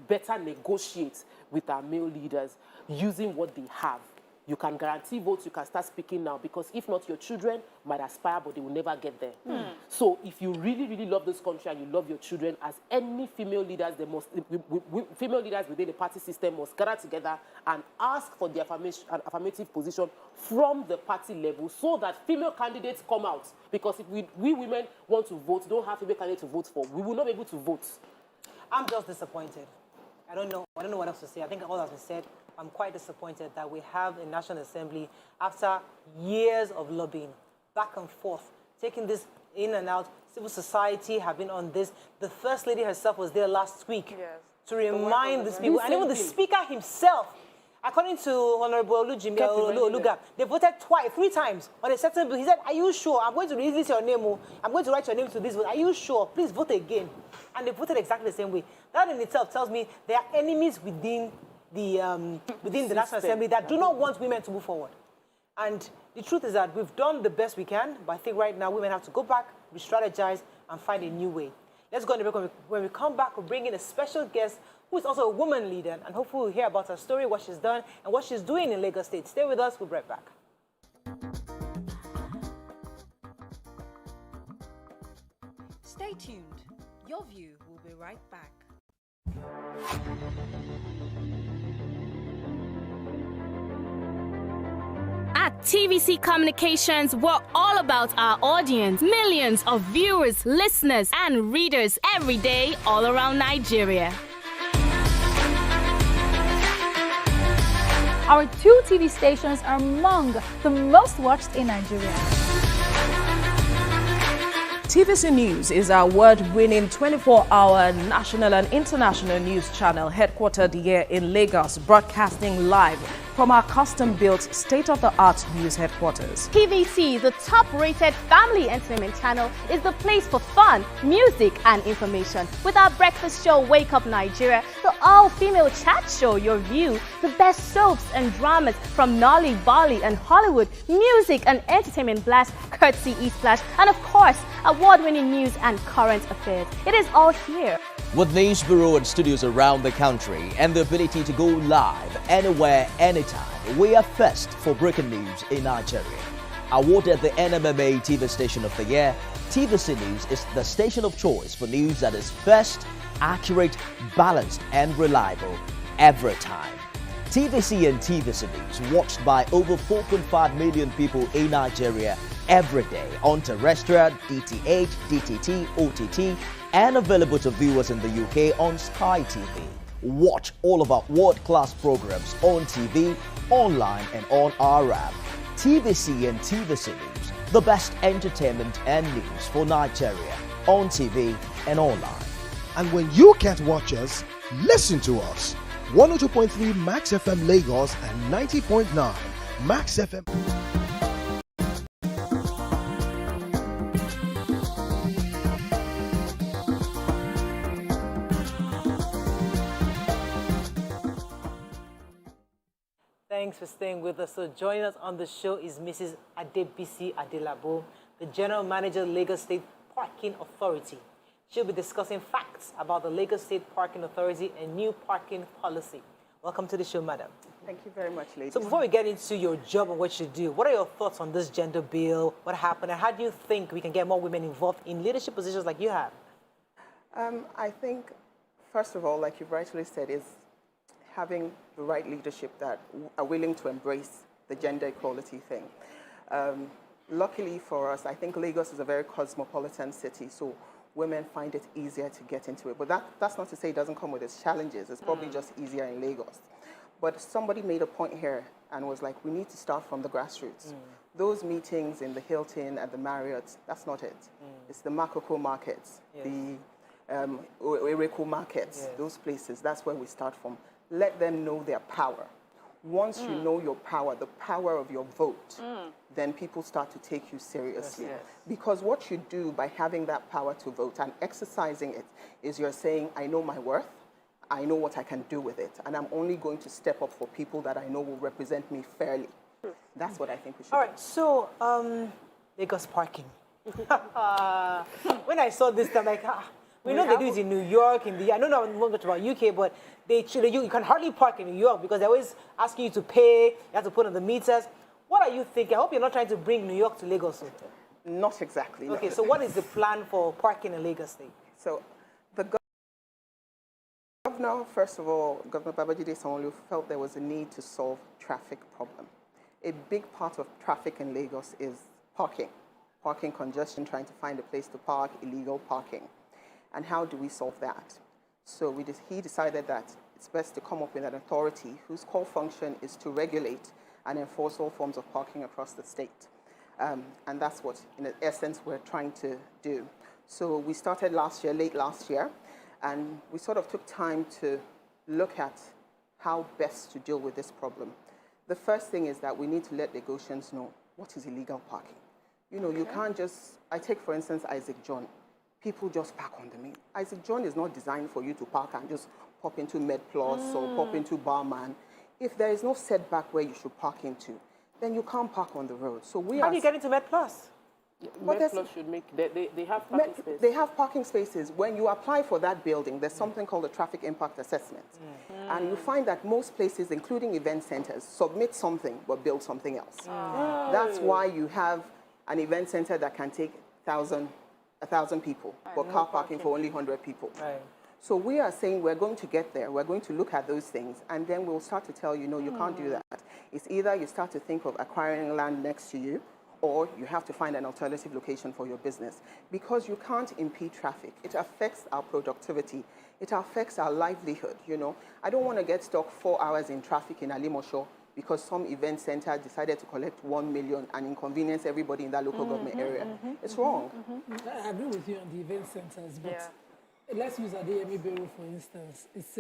better negotiate with our male leaders using what they have. You can guarantee votes, you can start speaking now, because if not, your children might aspire, but they will never get there. So if you really, really love this country and you love your children, as any female leaders, female leaders within the party system must gather together and ask for the affirmative position from the party level so that female candidates come out. Because if we women want to vote, don't have female candidates to vote for, we will not be able to vote. I'm just disappointed. I don't know what else to say. I think all has been said. I'm quite disappointed that we have a National Assembly, after years of lobbying, back and forth, taking this in and out. Civil society have been on this. The First Lady herself was there last week to remind these people. And even the Speaker himself, according to Honorable Oluga, they voted 3 times on a certain bill. He said, are you sure? I'm going to release this your name. I'm going to write your name to this vote. Are you sure? Please vote again. And they voted exactly the same way. That in itself tells me there are enemies within the National Assembly that do not want women to move forward. And the truth is that we've done the best we can, but I think right now women have to go back, re-strategize, and find a new way. Let's go on the break. When we come back, we'll bring in a special guest who is also a woman leader, and hopefully we'll hear about her story, what she's done, and what she's doing in Lagos State. Stay with us. We'll be right back. Stay tuned. Your View will be right back. At TVC Communications, we're all about our audience. Millions of viewers, listeners, and readers every day all around Nigeria. Our 2 TV stations are among the most watched in Nigeria. TVC News is our award-winning 24-hour national and international news channel headquartered here in Lagos, broadcasting live from our custom-built state-of-the-art news headquarters. TVC, the top-rated family entertainment channel, is the place for fun, music, and information. With our breakfast show, Wake Up Nigeria, the all-female chat show, Your View, the best soaps and dramas from Nolly, Bolly, and Hollywood, music and entertainment blast, courtesy eSplash, and of course, award-winning news and current affairs. It is all here. With news bureau and studios around the country and the ability to go live anywhere, anytime, we are first for breaking news in Nigeria. Awarded the NMMA TV Station of the Year, TVC News is the station of choice for news that is first, accurate, balanced, and reliable every time. TVC and TVC News, watched by over 4.5 million people in Nigeria every day on terrestrial, DTH, DTT, OTT, and available to viewers in the UK on Sky TV. Watch all of our world-class programs on TV, online, and on our app. TVC and TVC News, the best entertainment and news for Nigeria on TV and online. And when you can't watch us, listen to us. 102.3 Max FM Lagos and 90.9 Max FM. Thanks for staying with us. So joining us on the show is Mrs. Adebisi Adelabo, the General Manager, Lagos State Parking Authority. She'll be discussing facts about the Lagos State Parking Authority and new parking policy. Welcome to the show, madam. Thank you very much, ladies. So before we get into your job and what you do, what are your thoughts on this gender bill? What happened? And how do you think we can get more women involved in leadership positions like you have? I think, first of all, like you've rightly said, is having the right leadership that are willing to embrace the gender equality thing. Luckily for us, I think Lagos is a very cosmopolitan city, so women find it easier to get into it. But that's not to say it doesn't come with its challenges. It's probably just easier in Lagos. But somebody made a point here and was like, we need to start from the grassroots. Those meetings in the Hilton and the Marriott, that's not it. It's the Makoko markets, the Ereko markets, those places. That's where we start from. Let them know their power. Once you know your power, the power of your vote, then people start to take you seriously. Because what you do by having that power to vote and exercising it is you're saying, I know my worth, I know what I can do with it, and I'm only going to step up for people that I know will represent me fairly. That's what I think we should do. All right, so Lagos parking. When I saw this, I'm like, we know they do it in New York, I don't know much about UK, but you can hardly park in New York because they're always asking you to pay, you have to put on the meters. What are you thinking? I hope you're not trying to bring New York to Lagos. Not exactly. Okay, no. so what is the plan for parking in Lagos State? So the governor, first of all, Governor Babajide Sanwo-Olu felt there was a need to solve traffic problem. A big part of traffic in Lagos is parking. Parking congestion, trying to find a place to park, illegal parking. And how do we solve that? So he decided that it's best to come up with an authority whose core function is to regulate and enforce all forms of parking across the state. And that's what, in essence, we're trying to do. So we started last year, late last year, and we sort of took time to look at how best to deal with this problem. The first thing is that we need to let Lagosians know what is illegal parking. You know, you can't just, I take, for instance, Isaac John. People just park on the main. Isaac John is not designed for you to park and just pop into MedPlus or pop into Barman. If there is no setback where you should park into, then you can't park on the road. So How do you get into MedPlus? MedPlus should make, they have parking spaces. They have parking spaces. When you apply for that building, there's something called a traffic impact assessment. And you find that most places, including event centers, submit something but build something else. That's why you have an event center that can take 1,000 people, but car parking for only 100 people. So we are saying we're going to get there, we're going to look at those things, and then we'll start to tell you, no, you can't do that. It's either you start to think of acquiring land next to you, or you have to find an alternative location for your business. Because you can't impede traffic. It affects our productivity. It affects our livelihood, you know. I don't want to get stuck 4 hours in traffic in Alimosho because some event center decided to collect 1 million and inconvenience everybody in that local government area. It's wrong. I agree with you on the event centers, but let's use Adeyemi Bero, for instance. It's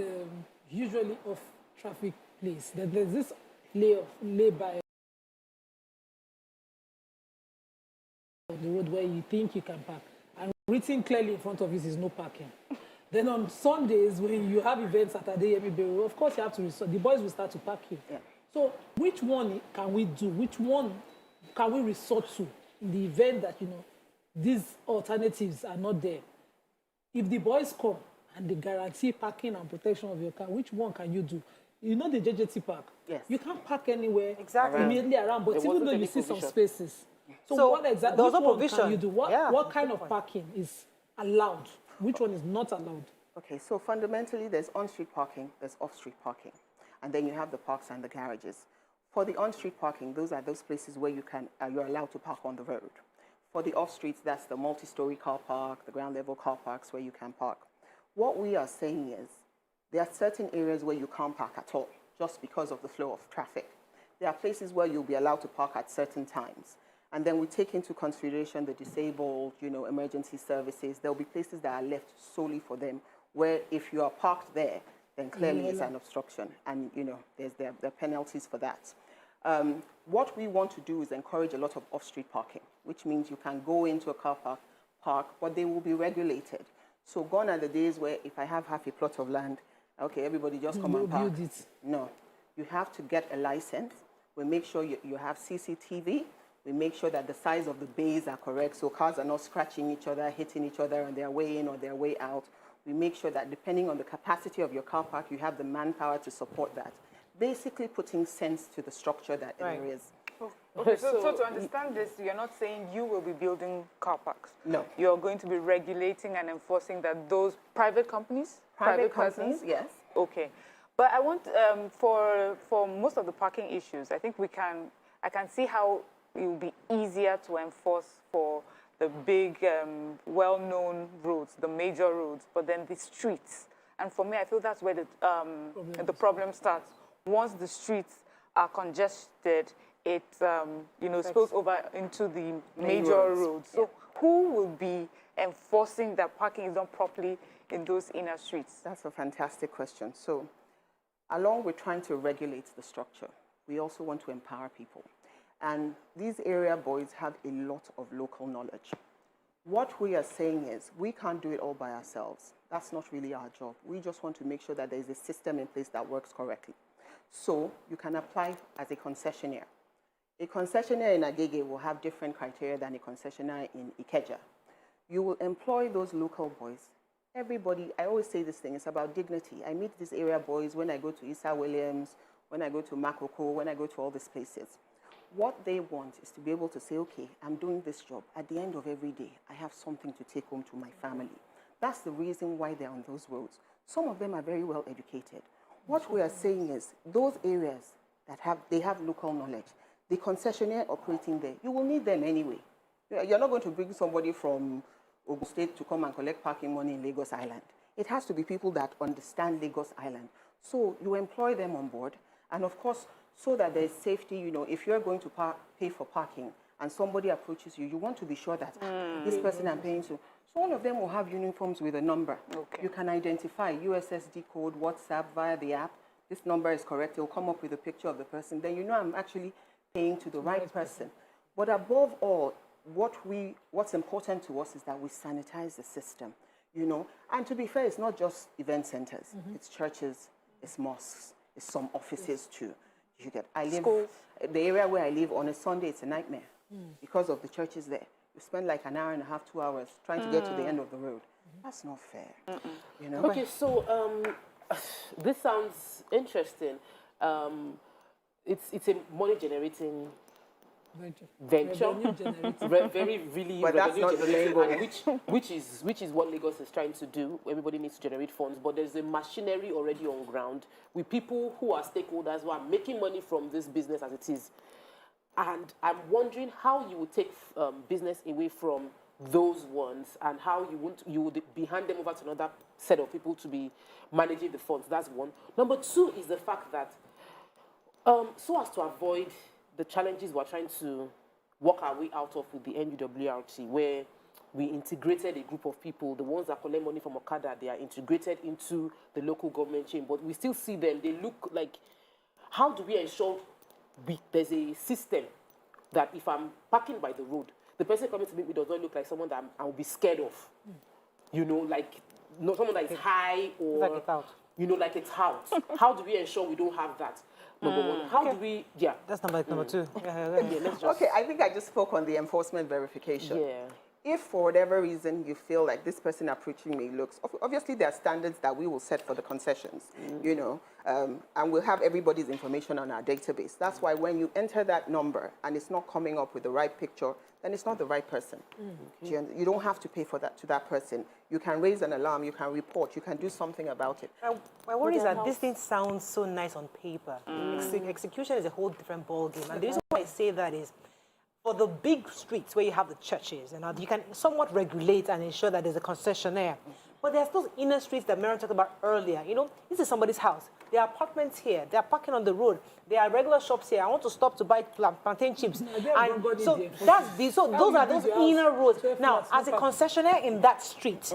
usually off traffic place. There's this lay-by on the road where you think you can park, and written clearly in front of you is no parking. Then on Sundays, when you have events at Adeyemi Bero, of course you have to resort. The boys will start to park you. So which one can we do? Which one can we resort to in the event that, you know, these alternatives are not there? If the boys come and they guarantee parking and protection of your car, which one can you do? You know the JJT park? Yes. You can't park anywhere exactly immediately around, but even though you see some spaces. So what exactly, there's which no one provision. can you do? What kind of parking is allowed? Which one is not allowed? Okay, so fundamentally there's on-street parking, there's off-street parking. and then you have the parks and the garages. For the on-street parking, those are those places where you're allowed to park on the road. For the off-streets, that's the multi-story car park, the ground-level car parks where you can park. What we are saying is there are certain areas where you can't park at all just because of the flow of traffic. There are places where you'll be allowed to park at certain times. And then we take into consideration the disabled, emergency services. There'll be places that are left solely for them where if you are parked there, then clearly it's an obstruction. And, there are penalties for that. What we want to do is encourage a lot of off-street parking, which means you can go into a car park, but they will be regulated. So gone are the days where if I have half a plot of land, okay, everybody just come and park. No, you have to get a license. We make sure you have CCTV. We make sure that the size of the bays are correct, so cars are not scratching each other, hitting each other on their way in or their way out. We make sure that depending on the capacity of your car park, you have the manpower to support that. Basically putting sense to the structure that there is. Okay, so to understand this, you're not saying you will be building car parks. No. You're going to be regulating and enforcing that those private companies? Private companies, yes. Okay. But I want, for most of the parking issues, I think I can see how it will be easier to enforce for the big, well-known roads, the major roads, but then the streets. And for me, I feel that's where the problem starts. Once the streets are congested, it spills over into the major roads. So who will be enforcing that parking is done properly in those inner streets? That's a fantastic question. So along with trying to regulate the structure, we also want to empower people. And these area boys have a lot of local knowledge. What we are saying is we can't do it all by ourselves. That's not really our job. We just want to make sure that there is a system in place that works correctly. So you can apply as a concessionaire. A concessionaire in Agege will have different criteria than a concessionaire in Ikeja. You will employ those local boys. Everybody, I always say this thing, it's about dignity. I meet these area boys when I go to Issa Williams, when I go to Makoko, when I go to all these places. What they want is to be able to say, okay, I'm doing this job. At the end of every day, I have something to take home to my family. That's the reason why they're on those roads. Some of them are very well educated. What we are saying is those areas that have local knowledge, the concessionaire operating there, you will need them anyway. You're not going to bring somebody from Ogun State to come and collect parking money in Lagos Island. It has to be people that understand Lagos Island. So you employ them on board, and of course, so that there's safety, if you're going to pay for parking and somebody approaches you, you want to be sure that this person I'm paying to. So all of them will have uniforms with a number. Okay. You can identify USSD code, WhatsApp, via the app. This number is correct. It will come up with a picture of the person. Then you know I'm actually paying to the right person. But above all, what's important to us is that we sanitize the system, And to be fair, it's not just event centers. It's churches, it's mosques, it's some offices too. The area where I live on a Sunday, it's a nightmare because of the churches there. You spend like an hour and a half, 2 hours trying to get to the end of the road. That's not fair, Okay, so this sounds interesting. It's a money-generating venture. Really but that's not the main goal. which is what Lagos is trying to do. Everybody needs to generate funds, but there's a machinery already on ground with people who are stakeholders who are making money from this business as it is. And I'm wondering how you would take business away from those ones and how you would be hand them over to another set of people to be managing the funds. That's one. Number two is the fact that so as to avoid the challenges we're trying to work our way out of with the NUWRT, where we integrated a group of people, the ones that collect money from Okada, they are integrated into the local government chain, but we still see them, they look like, how do we ensure there's a system that if I'm parking by the road, the person coming to meet me does not look like someone that I'll be scared of, someone that is high or, like it's out. Like it's out. How do we ensure we don't have that? Number one, how do we, That's number two. Okay, I think I just spoke on the enforcement verification. Yeah. If for whatever reason you feel like this person approaching me looks, obviously there are standards that we will set for the concessions, and we'll have everybody's information on our database. That's why when you enter that number and it's not coming up with the right picture, then it's not the right person. You don't have to pay for that to that person. You can raise an alarm, you can report, you can do something about it. My worry is that this thing sounds so nice on paper. Execution is a whole different ballgame. And the reason why I say that is, for the big streets where you have the churches, and you can somewhat regulate and ensure that there's a concessionaire. But there's those inner streets that Mary talked about earlier. You know, this is somebody's house. There are apartments here. They are parking on the road. There are regular shops here. I want to stop to buy plantain chips. And so those are those inner roads. Now, as a concessionaire in that street,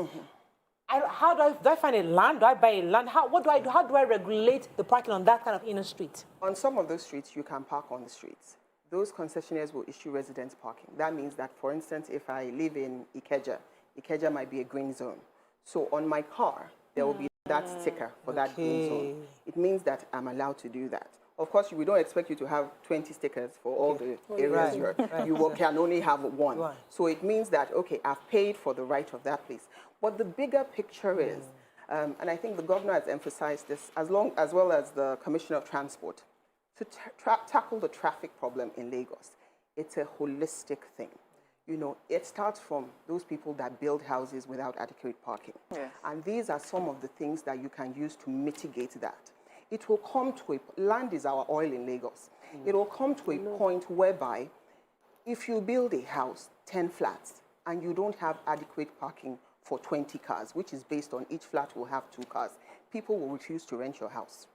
how do I find a land? Do I buy a land? How do I regulate the parking on that kind of inner street? On some of those streets, you can park on the streets. Those concessionaires will issue residence parking. That means that, for instance, if I live in Ikeja might be a green zone. So on my car, there will be that sticker for that green zone. It means that I'm allowed to do that. Of course, we don't expect you to have 20 stickers for all the areas you can only have one. So it means that, okay, I've paid for the right of that place. But the bigger picture is, and I think the governor has emphasized this, as well as the Commissioner of Transport, to tackle the traffic problem in Lagos. It's a holistic thing. You know, it starts from those people that build houses without adequate parking. And these are some of the things that you can use to mitigate that. It will come to land is our oil in Lagos. It will come to a point whereby if you build a house, 10 flats, and you don't have adequate parking for 20 cars, which is based on each flat will have 2 cars, people will refuse to rent your house.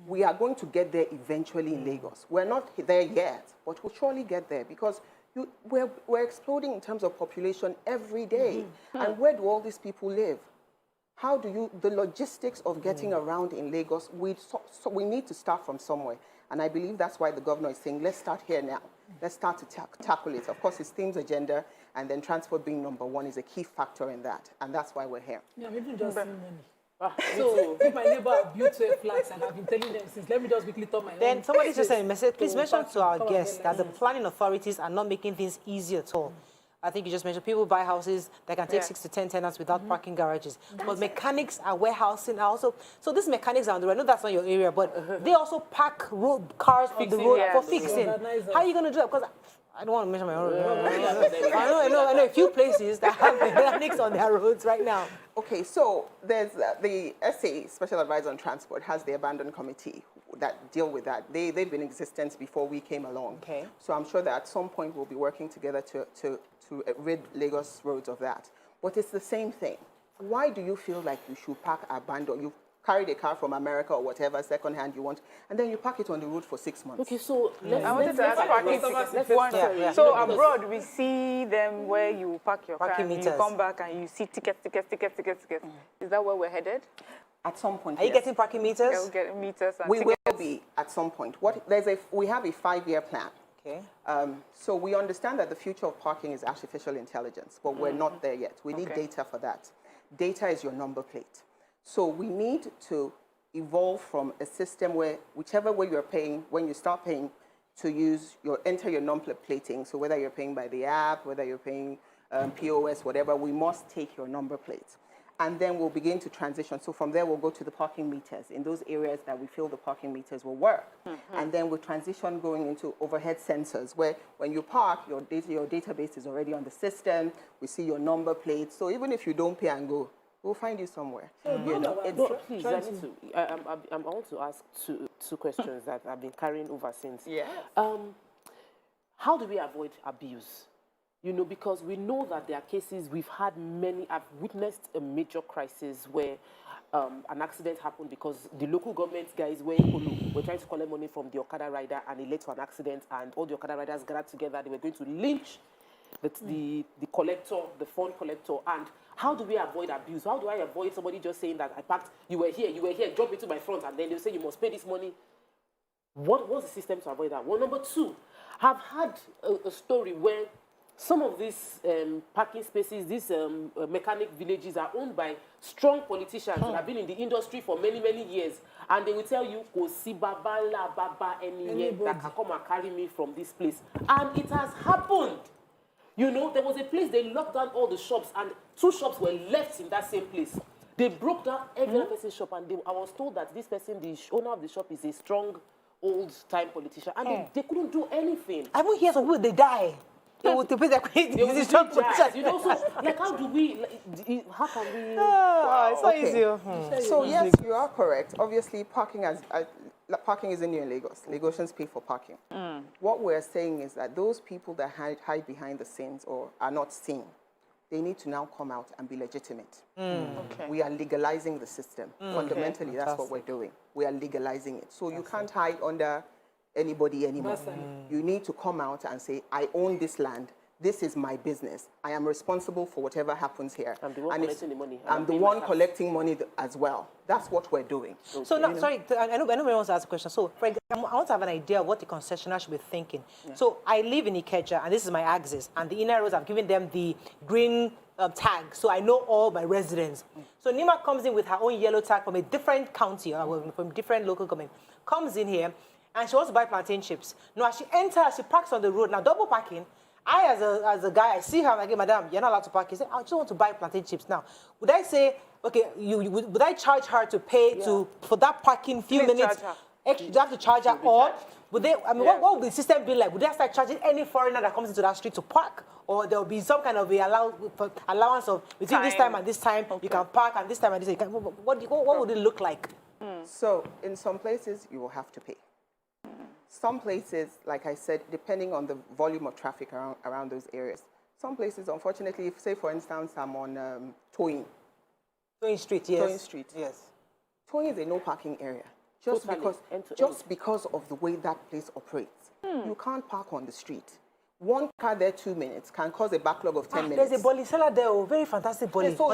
We are going to get there eventually in Lagos. We're not there yet, but we'll surely get there because we're exploding in terms of population every day. And where do all these people live? How do the logistics of getting around in Lagos, we need to start from somewhere. And I believe that's why the governor is saying, let's start here now. Let's start to tackle it. Of course, his theme's agenda, and then transport being #1 is a key factor in that. And that's why we're here. Yeah, maybe just money. So if my neighbor built 12 flats and I've been telling them since, let me just quickly turn my own. Then somebody just sent a message. Please mention to our guests that the planning authorities are not making things easy at all. I think you just mentioned people buy houses that can take 6 to 10 tenants without parking garages. But mechanics are warehousing also. So these mechanics are on the road. I know that's not your area, but they also park cars on the road for fixing. How are you going to do that? Because I don't want to mention my own road. I know a few places that have mechanics on their roads right now. Okay, so there's the SA, Special Advisor on Transport, has the abandoned committee that deal with that. They've been in existence before we came along. Okay. So I'm sure that at some point we'll be working together to rid Lagos roads of that. But it's the same thing. Why do you feel like you should park abandoned? You carried a car from America or whatever, secondhand you want, and then you park it on the road for 6 months. Okay, so I wanted to ask parking tickets. So abroad, we see them where you park your car, and you come back and you see tickets. Is that where we're headed? At some point, Are you getting parking meters? Yeah, we'll get meters and we will be at some point. We have a 5-year plan. Okay. So we understand that the future of parking is artificial intelligence, but we're not there yet. We need data for that. Data is your number plate. So we need to evolve from a system where whichever way you're paying, when you start paying, to enter your number plating. So whether you're paying by the app, whether you're paying POS, whatever, we must take your number plate. And then we'll begin to transition. So from there, we'll go to the parking meters in those areas that we feel the parking meters will work. And then we'll transition going into overhead sensors, where when you park, your database is already on the system. We see your number plate. So even if you don't pay and go, we'll find you somewhere. Please, I want to ask two questions that I've been carrying over since. How do we avoid abuse? You know, because we know that there are cases, I've witnessed a major crisis where an accident happened because the local government guys were trying to collect money from the Okada rider, and it led to an accident, and all the Okada riders gathered together. They were going to lynch the collector, the fund collector. And how do we avoid abuse? How do I avoid somebody just saying that I parked, you were here, jump into my front, and then they'll say you must pay this money? What's the system to avoid that? Well, number two, I've had a story where some of these parking spaces, these mechanic villages are owned by strong politicians that have been in the industry for many, many years. And they will tell you, Kosi Baba La Baba any that can come and carry me from this place. And it has happened. You know, there was a place they locked down all the shops, and 2 shops were left in that same place. They broke down every other person's shop, and I was told that this person, the owner of the shop, is a strong, old-time politician, and they couldn't do anything. I won't hear some people, they die. They will pay their They will decision. you know, so like how do we? Like, how can we? It's not easy. So yes, you are correct. Obviously, parking isn't new in Lagos. Lagosians pay for parking. What we're saying is that those people that hide behind the scenes or are not seen, they need to now come out and be legitimate. Okay. We are legalizing the system. Fundamentally, that's what we're doing. We are legalizing it. So you can't hide under anybody anymore. You need to come out and say, I own this land. This is my business. I am responsible for whatever happens here. I'm the one collecting the money. I'm the one collecting money as well. That's what we're doing. Okay. So now, sorry, I know everyone wants to ask a question. So, for example, I want to have an idea of what the concessionaire should be thinking. Yeah. So I live in Ikeja, and this is my axis, and the inner roads, I've given them the green tag, so I know all my residents. So Nima comes in with her own yellow tag from a different county, or from different local government, comes in here, and she wants to buy plantain chips. No, as she enters, she parks on the road. Now, double parking. I, as a guy, I see her, I'm like, hey, madam, you're not allowed to park. She said, I just want to buy plantain chips. Now, would I say, okay, would I charge her to pay for that parking few minutes? Extra, do you have to charge her? Or would they, I mean, what would the system be like? Would they start charging any foreigner that comes into that street to park? Or there will be some kind of allowance of between this time and this time, you can park, and this time and this time, you can, what would it look like? So, in some places, you will have to pay. Some places, like I said, depending on the volume of traffic around those areas. Some places, unfortunately, if, say, for instance, I'm on Towing Street, yes. Towing Street. Yes. Towing is a no parking area. Just because of the way that place operates. You can't park on the street. One car there 2 minutes can cause a backlog of 10 minutes. There's a bolly seller there, very fantastic bolly. So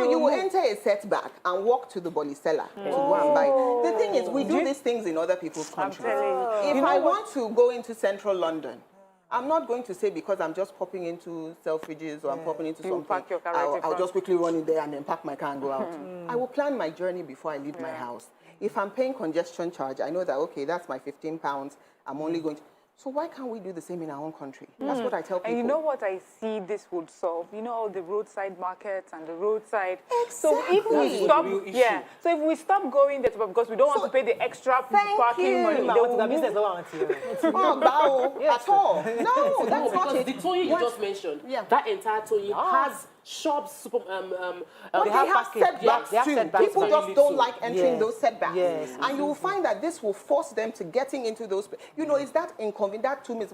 you will enter a setback and walk to the bolly seller to go and buy. The thing is, we do these things in other people's countries. If I want to go into central London, I'm not going to say because I'm just popping into Selfridges or I'm popping into something, I'll just quickly run in there and then park my car and go out. I will plan my journey before I leave my house. If I'm paying congestion charge, I know that, okay, that's my £15. I'm only going to... So why can't we do the same in our own country? That's what I tell people. And you know what I see this would solve? You know all the roadside markets and the roadside. Exactly. So if we stop, so if we stop going there because we don't want to pay the extra parking money, at all. No, that's not it. The towing you just mentioned, that entire towing has shops, they have setbacks too. People just don't like entering those setbacks. And you will find that this will force them to getting into those. You know, is that inconvenient? That 2 minutes.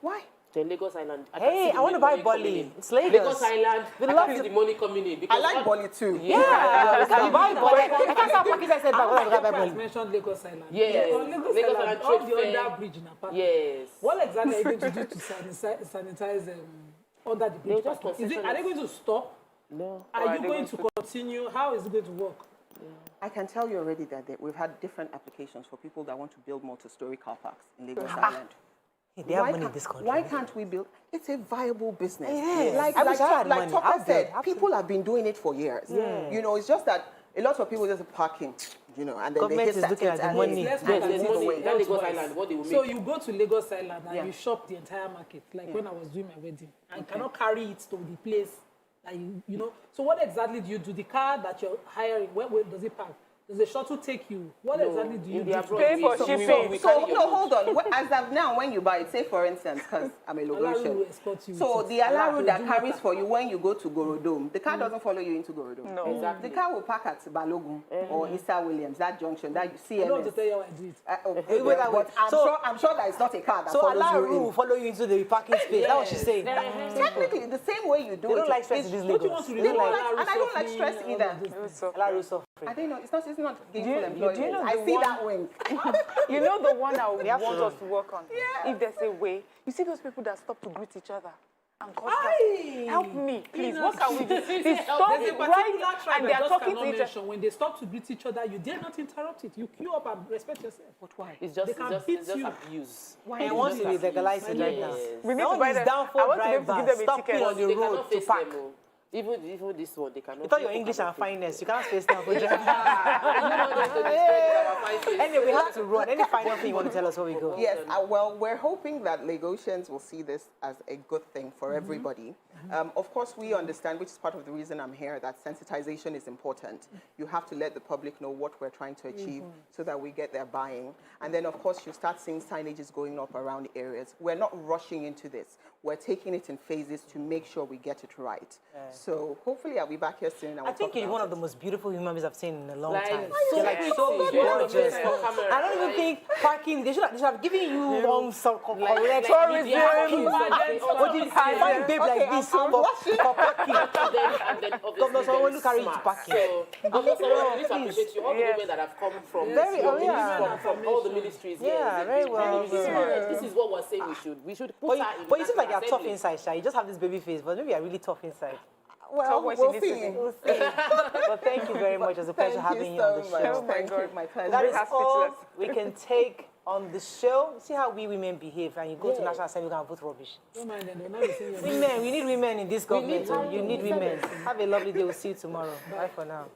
Why? Then Lagos Island. Hey, I want to buy Bolly. It's Lagos. Lagos Island. I can see the money coming in. I like Bolly too. Yeah, I buy Bolly. I can't stop parking. I said, I mentioned Lagos Island. Yes. Lagos Island, all the other bridge in Apapa. Yes. What exactly are you going to do to sanitize under the bridge? Are they going to stop? No. Are you going to continue? How is it going to work? I can tell you already that we've had different applications for people that want to build multi-story car parks in Lagos Island. They have money in this country. Why can't we build? It's a viable business. Yes. Like Tucker said, people have been doing it for years. You know, it's just that a lot of people just parking, you know, and then government they is looking at the money. So you go to Lagos Island and you shop the entire market, like when I was doing my wedding. And cannot carry it to the place that you know. So what exactly do you do? The car that you're hiring, where does it park? Does the shuttle take you? What exactly do you do? Pay for shipping. So hold on. As of now, when you buy it, say for instance, because I'm a Lagosian. So the Alaru that carries for you when you go to Gorodome, the car doesn't follow you into Gorodome. No. Exactly. The car will park at Balogun or Issa Williams, that junction, that you see. I don't have to tell you how I do it. But I'm sure that it's not a car that follows you in. So Alaru will follow you into the parking space. That's what she's saying. Technically, the same way you do it. They don't like stress in this Lagos. And I don't like stress either. Alaru suffering. I don't know. It's not gainful employment. I see that wing. You know the one I would want us to work on? Yeah. If there's a way. You see those people that stop to greet each other? And help me, please. What can we do? They stop right and they are talking to each other. When they stop to greet each other, you dare not interrupt it. You queue up and respect yourself. But why? It's just abuse. Why? I want to be legalized right now. We need to buy them. I want to be able to give them a ticket on the road to park. Even this one, they cannot. You thought your English and fineness. You cannot face now. Anyway, we have to run. Any final thing you want to tell us before we go? Yes, well, we're hoping that Lagosians will see this as a good thing for everybody. Of course, we understand, which is part of the reason I'm here, that sensitization is important. You have to let the public know what we're trying to achieve so that we get their buying. And then, of course, you start seeing signages going up around areas. We're not rushing into this. We're taking it in phases to make sure we get it right. So hopefully I'll be back here soon. I think you're one of the most beautiful human beings I've seen in a long Like, time. so You're like so pretty. gorgeous. Yeah. I don't even think parking, they should have given you some correct tourism, find babe like this for parking. And then Governor obviously Sanwo-Olu carry you to parking. So, I really appreciate you, all the women that have come from from all the ministries. Yeah, very well. This is what we're saying we should put her in. But you seem like you're tough inside, Sha. You just have this baby face, but maybe you're really tough inside. Well, we'll see. But thank you very much. It's a pleasure having you on the show. Oh my God, my pleasure. That is all we can take on the show. See how we women behave, and you go to National Assembly and vote rubbish. Don't mind them. They're not the same. Women, we need women in this government. You need women. Have a lovely day. We'll see you tomorrow. Bye for now.